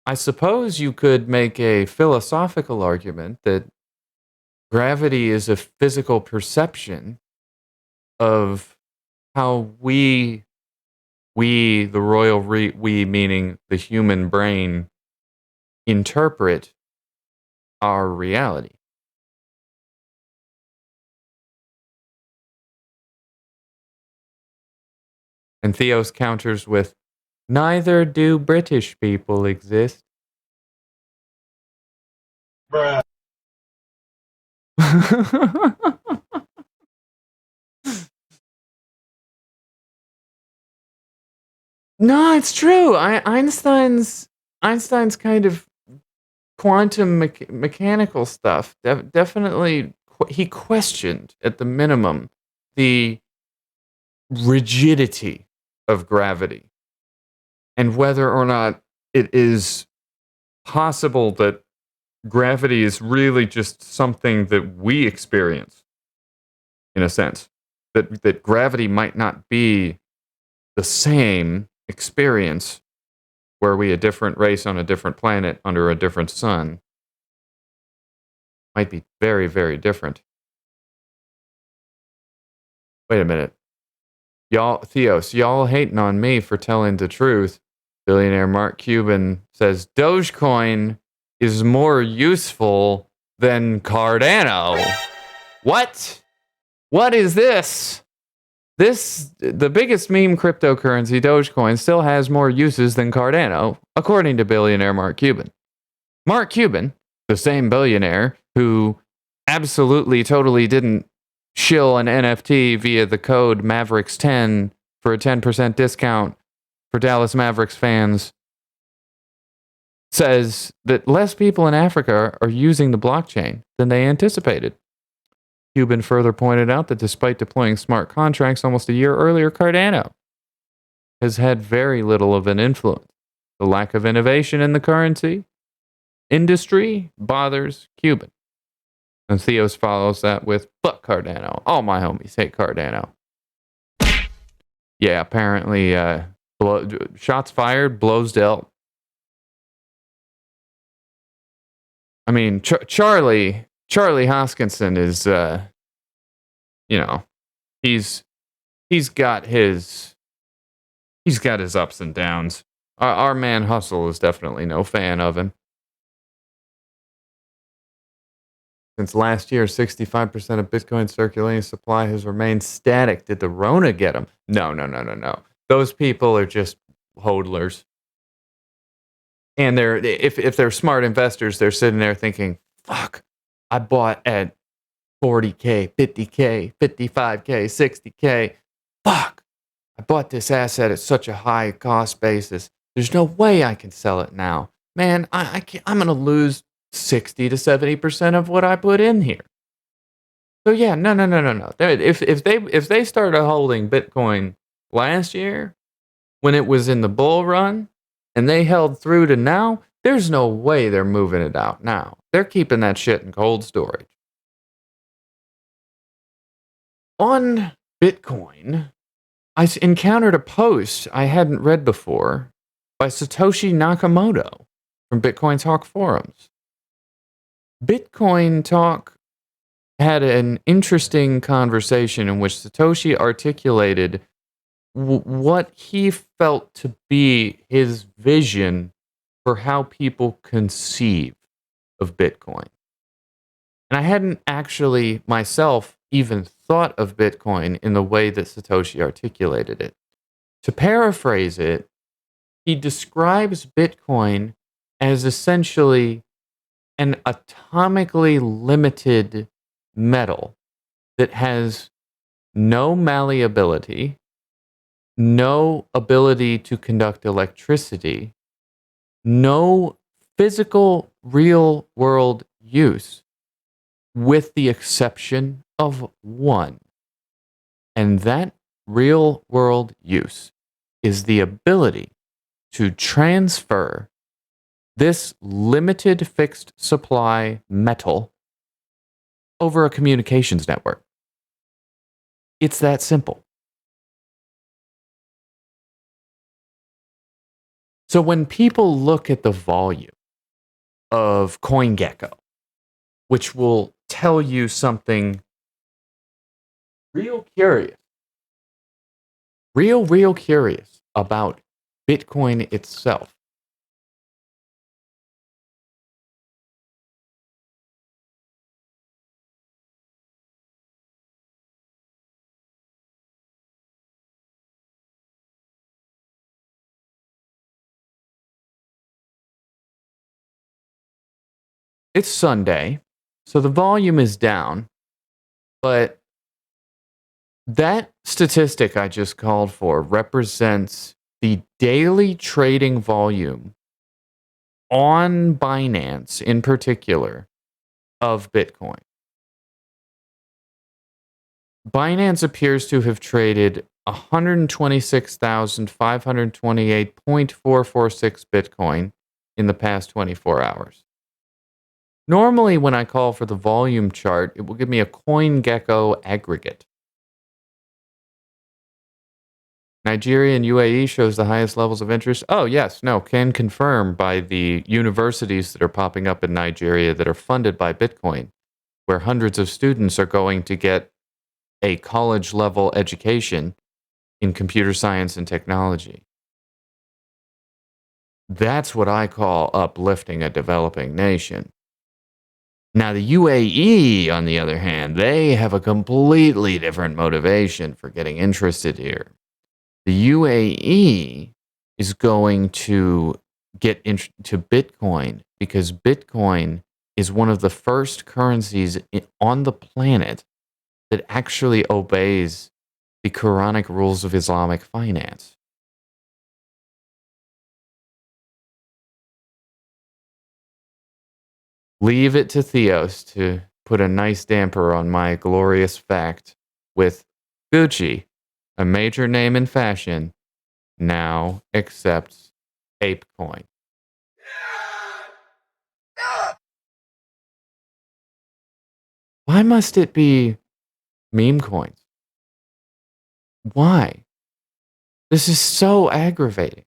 I suppose you could make a philosophical argument that gravity is a physical perception of how the royal we meaning the human brain, interpret our reality. And Theos counters with, neither do British people exist. Bruh. No, it's true. Einstein's kind of quantum mechanical stuff definitely he questioned at the minimum the rigidity of gravity and whether or not it is possible that gravity is really just something that we experience, in a sense, that gravity might not be the same experience were we a different race on a different planet under a different sun. Might be very, very different. Wait a minute. Theos, y'all hating on me for telling the truth. Billionaire Mark Cuban says Dogecoin is more useful than Cardano. What? What is this? The biggest meme cryptocurrency, Dogecoin, still has more uses than Cardano, according to billionaire Mark Cuban. Mark Cuban, the same billionaire who absolutely totally didn't shill an NFT via the code Mavericks10 for a 10% discount for Dallas Mavericks fans, says that less people in Africa are using the blockchain than they anticipated. Cuban further pointed out that despite deploying smart contracts almost a year earlier, Cardano has had very little of an influence. The lack of innovation in the currency industry bothers Cuban. And Theos follows that with, fuck Cardano. All my homies hate Cardano. Yeah, apparently, shots fired, blows dealt. I mean, Charlie Hoskinson is, he's got his ups and downs. Our man Hustle is definitely no fan of him. Since last year, 65% of Bitcoin circulating supply has remained static. Did the Rona get them? No. Those people are just hodlers. And if they're smart investors, they're sitting there thinking, fuck, I bought at 40K, 50K, 55K, 60K. Fuck, I bought this asset at such a high cost basis. There's no way I can sell it now. Man, I'm going to lose 60 to 70% of what I put in here. So yeah, no. If they started holding Bitcoin last year when it was in the bull run and they held through to now, there's no way they're moving it out now. They're keeping that shit in cold storage. On Bitcoin, I encountered a post I hadn't read before by Satoshi Nakamoto from Bitcoin Talk forums. Bitcoin Talk had an interesting conversation in which Satoshi articulated what he felt to be his vision for how people conceive of Bitcoin. And I hadn't actually myself even thought of Bitcoin in the way that Satoshi articulated it. To paraphrase it, he describes Bitcoin as essentially an atomically limited metal that has no malleability, no ability to conduct electricity, no physical real world use, with the exception of one. And that real world use is the ability to transfer this limited fixed supply metal over a communications network. It's that simple. So when people look at the volume of CoinGecko, which will tell you something real curious about Bitcoin itself. It's Sunday, so the volume is down, but that statistic I just called for represents the daily trading volume on Binance in particular of Bitcoin. Binance appears to have traded 126,528.446 Bitcoin in the past 24 hours. Normally, when I call for the volume chart, it will give me a CoinGecko aggregate. Nigeria and UAE shows the highest levels of interest. Oh, yes, no, can confirm by the universities that are popping up in Nigeria that are funded by Bitcoin, where hundreds of students are going to get a college-level education in computer science and technology. That's what I call uplifting a developing nation. Now, the UAE, on the other hand, they have a completely different motivation for getting interested here. The UAE is going to get into Bitcoin because Bitcoin is one of the first currencies on the planet that actually obeys the Quranic rules of Islamic finance. Leave it to Theos to put a nice damper on my glorious fact with Gucci, a major name in fashion, now accepts ApeCoin. Why must it be meme coins? Why? This is so aggravating.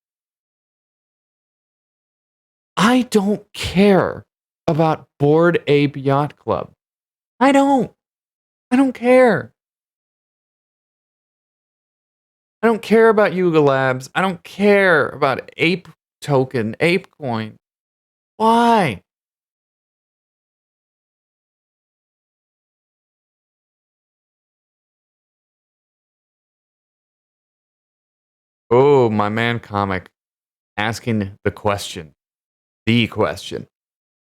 I don't care about Bored Ape Yacht Club. I don't care. I don't care about Yuga Labs. I don't care about Ape Token, ApeCoin. Why? Oh, my man Comic asking the question.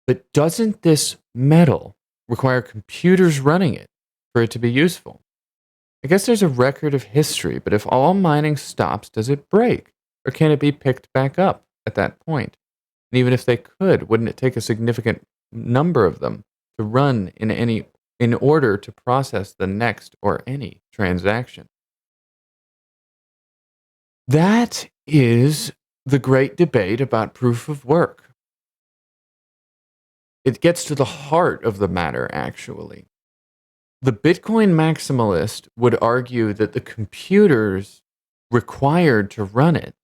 But doesn't this metal require computers running it for it to be useful? I guess there's a record of history, but if all mining stops, does it break? Or can it be picked back up at that point? And even if they could, wouldn't it take a significant number of them to run in order to process the next or any transaction? That is the great debate about proof of work. It gets to the heart of the matter, actually. The Bitcoin maximalist would argue that the computers required to run it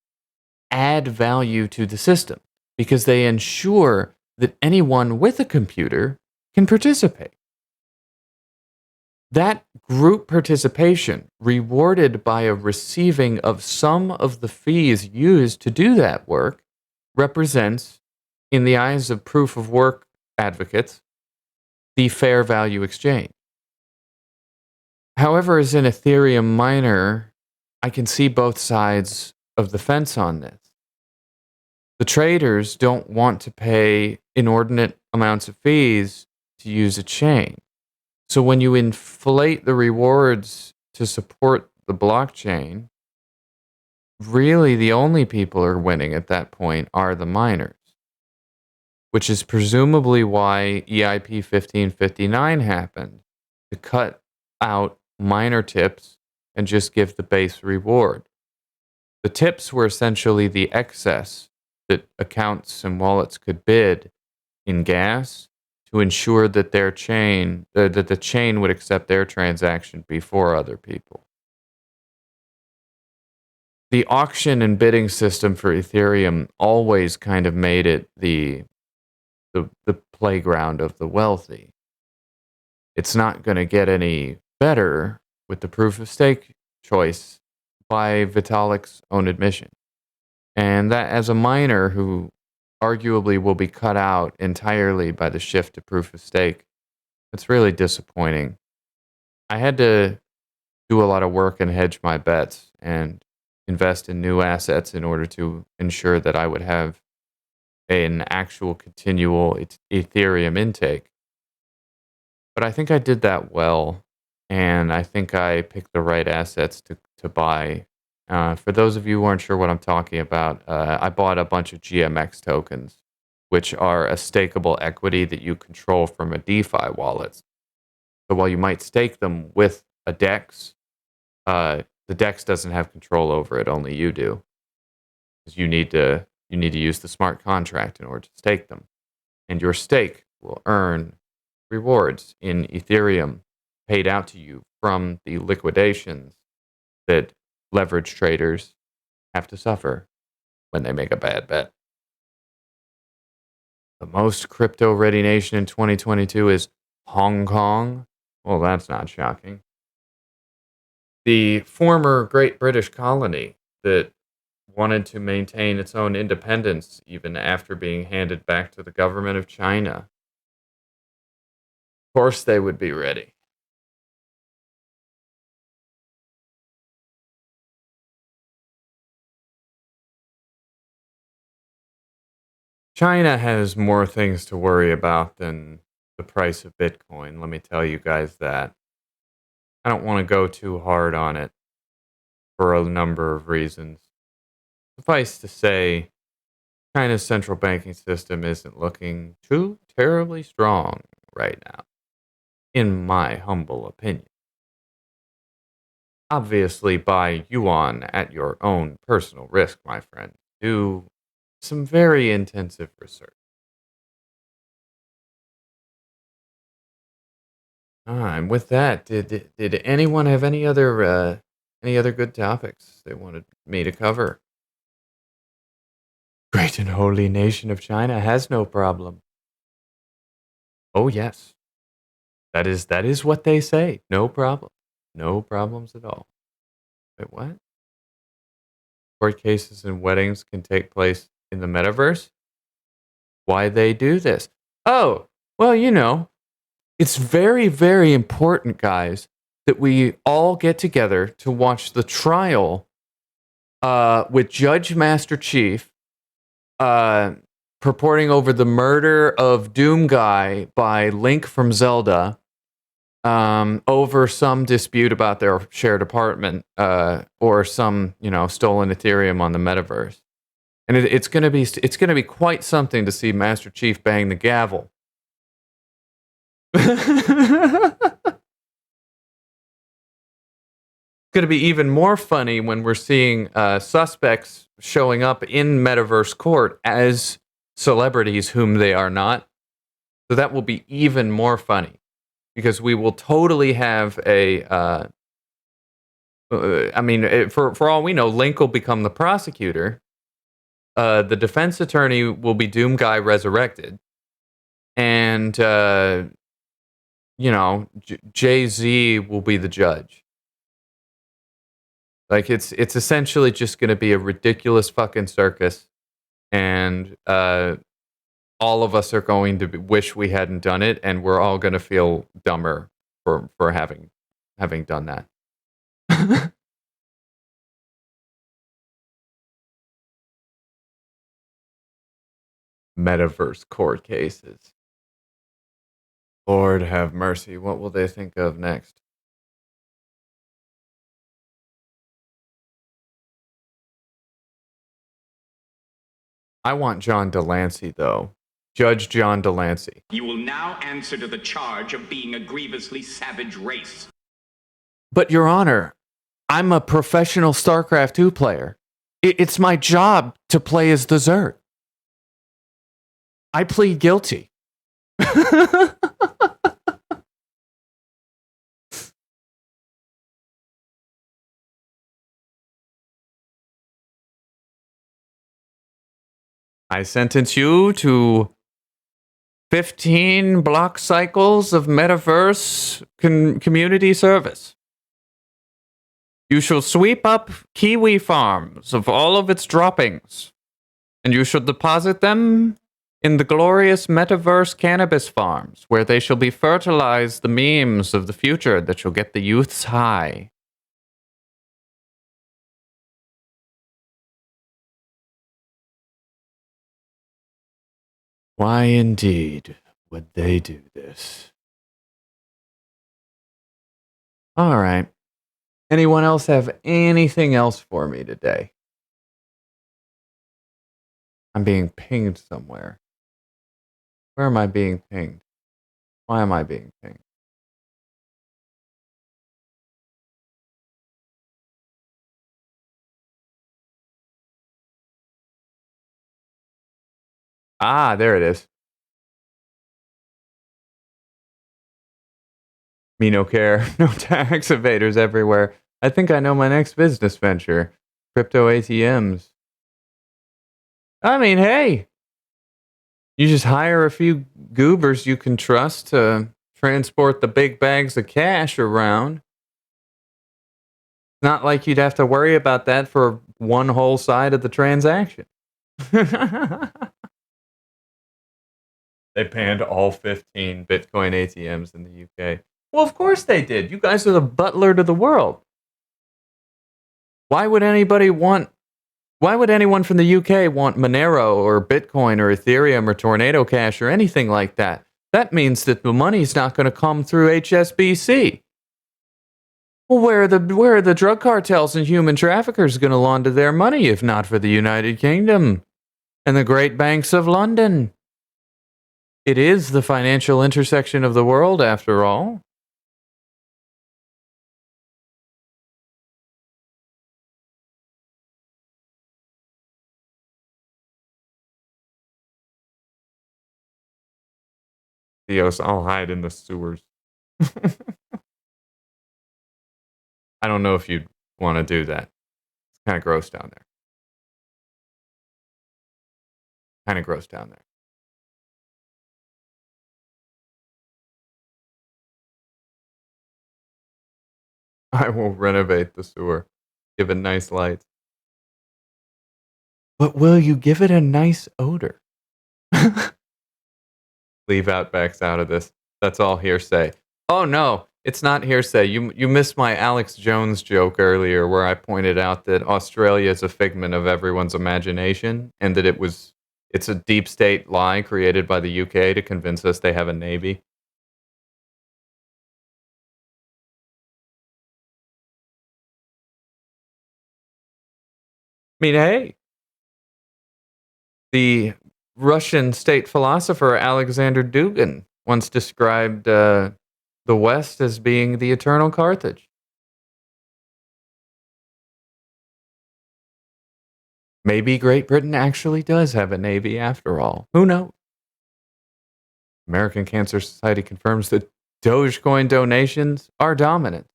add value to the system because they ensure that anyone with a computer can participate. That group participation, rewarded by a receiving of some of the fees used to do that work, represents, in the eyes of proof of work advocates, the fair value exchange. However, as an Ethereum miner, I can see both sides of the fence on this. The traders don't want to pay inordinate amounts of fees to use a chain. So when you inflate the rewards to support the blockchain, really the only people who are winning at that point are the miners, which is presumably why EIP 1559 happened, to cut out miner tips and just give the base reward. The tips were essentially the excess that accounts and wallets could bid in gas to ensure that their chain, that the chain would accept their transaction before other people. The auction and bidding system for Ethereum always kind of made it the playground of the wealthy. It's not going to get any better with the proof of stake choice by Vitalik's own admission. And that, as a miner who arguably will be cut out entirely by the shift to proof of stake, it's really disappointing. I had to do a lot of work and hedge my bets and invest in new assets in order to ensure that I would have an actual continual Ethereum intake. But I think I did that well, and I think I picked the right assets to buy. For those of you who aren't sure what I'm talking about, I bought a bunch of GMX tokens, which are a stakeable equity that you control from a DeFi wallet. So while you might stake them with a DEX, the DEX doesn't have control over it, only you do. Because you need to use the smart contract in order to stake them. And your stake will earn rewards in Ethereum paid out to you from the liquidations that leverage traders have to suffer when they make a bad bet. The most crypto-ready nation in 2022 is Hong Kong. Well, that's not shocking. The former Great British colony that wanted to maintain its own independence even after being handed back to the government of China. Of course they would be ready. China has more things to worry about than the price of Bitcoin, let me tell you guys that. I don't want to go too hard on it for a number of reasons. Suffice to say, China's central banking system isn't looking too terribly strong right now, in my humble opinion. Obviously, buy yuan at your own personal risk, my friend. Do some very intensive research. And with that, did anyone have any other good topics they wanted me to cover? Great and holy nation of China has no problem. Oh yes, that is what they say. No problem, no problems at all. Wait, what? Court cases and weddings can take place in the metaverse? Why they do this? Oh, well, it's very, very important, guys, that we all get together to watch the trial with Judge Master Chief purporting over the murder of Doom Guy by Link from Zelda over some dispute about their shared apartment or some, stolen Ethereum on the metaverse. And it's gonna be quite something to see Master Chief bang the gavel. It's going to be even more funny when we're seeing suspects showing up in Metaverse Court as celebrities whom they are not. So that will be even more funny because we will totally have for all we know, Link will become the prosecutor. The defense attorney will be Doom Guy resurrected. And Jay-Z will be the judge. Like it's essentially just going to be a ridiculous fucking circus, and all of us are going to wish we hadn't done it, and we're all going to feel dumber for having done that. Metaverse court cases. Lord have mercy. What will they think of next? I want John Delancey, though. Judge John Delancey. You will now answer to the charge of being a grievously savage race. But, Your Honor, I'm a professional StarCraft 2 player. It's my job to play as the Zerg. I plead guilty. I sentence you to 15 block cycles of metaverse community service. You shall sweep up kiwi farms of all of its droppings, and you shall deposit them in the glorious metaverse cannabis farms, where they shall be fertilized the memes of the future that shall get the youths high. Why indeed would they do this? All right. Anyone else have anything else for me today? I'm being pinged somewhere. Where am I being pinged? Why am I being pinged? Ah, there it is. Me no care. No tax evaders everywhere. I think I know my next business venture. Crypto ATMs. I mean, hey. You just hire a few goobers you can trust to transport the big bags of cash around. Not like you'd have to worry about that for one whole side of the transaction. They banned all 15 Bitcoin ATMs in the UK. Well, of course they did. You guys are the butler to the world. Why would anyone from the UK want Monero or Bitcoin or Ethereum or TornadoCash or anything like that? That means that the money's not going to come through HSBC. Well, where are the drug cartels and human traffickers going to launder their money if not for the United Kingdom and the great banks of London? It is the financial intersection of the world, after all. Theos, I'll hide in the sewers. I don't know if you'd want to do that. It's kind of gross down there. I will renovate the sewer. Give it nice lights. But will you give it a nice odor? Leave Outbacks out of this. That's all hearsay. Oh no, it's not hearsay. You missed my Alex Jones joke earlier where I pointed out that Australia is a figment of everyone's imagination and that it's a deep state lie created by the UK to convince us they have a navy. I mean, hey, the Russian state philosopher Alexander Dugin once described the West as being the eternal Carthage. Maybe Great Britain actually does have a navy after all. Who knows? American Cancer Society confirms that Dogecoin donations are dominant.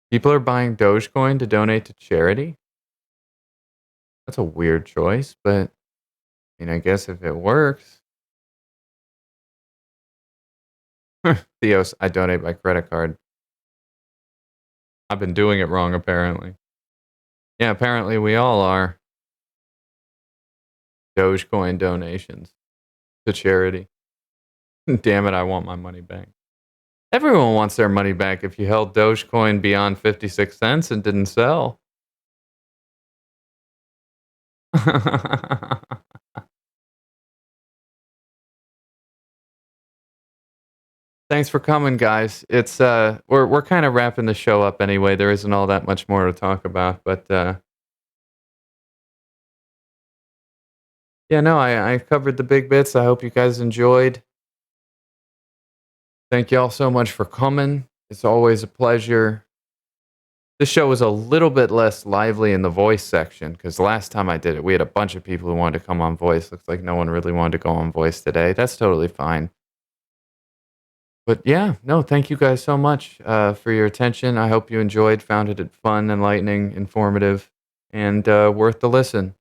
People are buying Dogecoin to donate to charity? That's a weird choice, but I mean, I guess if it works. Theos, I donate by credit card. I've been doing it wrong, apparently. Yeah, apparently we all are. Dogecoin donations to charity. Damn it, I want my money back. Everyone wants their money back if you held Dogecoin beyond 56 cents and didn't sell. Thanks for coming, guys. It's we're kind of wrapping the show up anyway. There isn't all that much more to talk about, but Yeah, no, I covered the big bits. I hope you guys enjoyed. Thank you all so much for coming. It's always a pleasure. This show was a little bit less lively in the voice section because last time I did it, we had a bunch of people who wanted to come on voice. Looks like no one really wanted to go on voice today. That's totally fine. But yeah, no, thank you guys so much for your attention. I hope you enjoyed, found it fun, enlightening, informative, and worth the listen.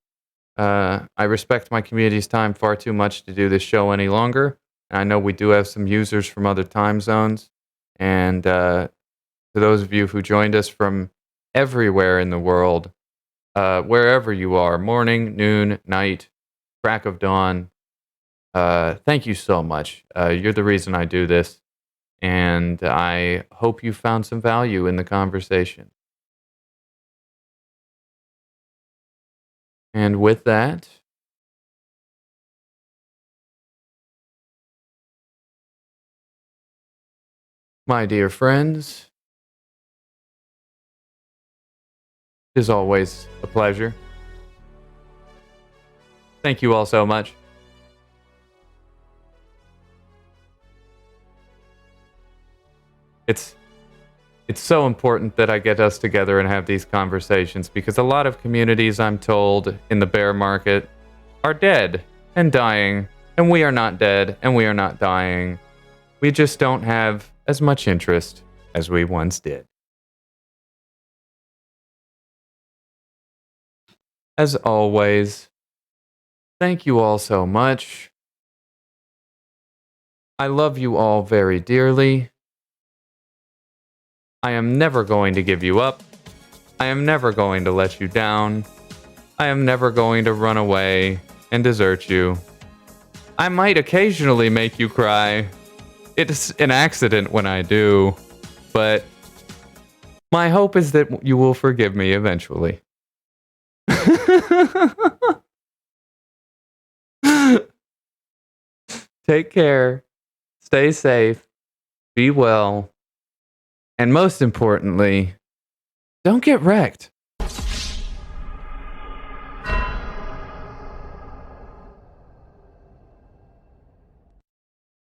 I respect my community's time far too much to do this show any longer. I know we do have some users from other time zones. And to those of you who joined us from everywhere in the world, wherever you are, morning, noon, night, crack of dawn, thank you so much. You're the reason I do this. And I hope you found some value in the conversation. And with that, my dear friends, it is always a pleasure. Thank you all so much. It's so important that I get us together and have these conversations because a lot of communities, I'm told, in the bear market are dead and dying, and we are not dead and we are not dying. We just don't have as much interest as we once did. As always, thank you all so much. I love you all very dearly. I am never going to give you up. I am never going to let you down. I am never going to run away and desert you. I might occasionally make you cry. It's an accident when I do, but my hope is that you will forgive me eventually. Take care. Stay safe. Be well. And most importantly, don't get wrecked.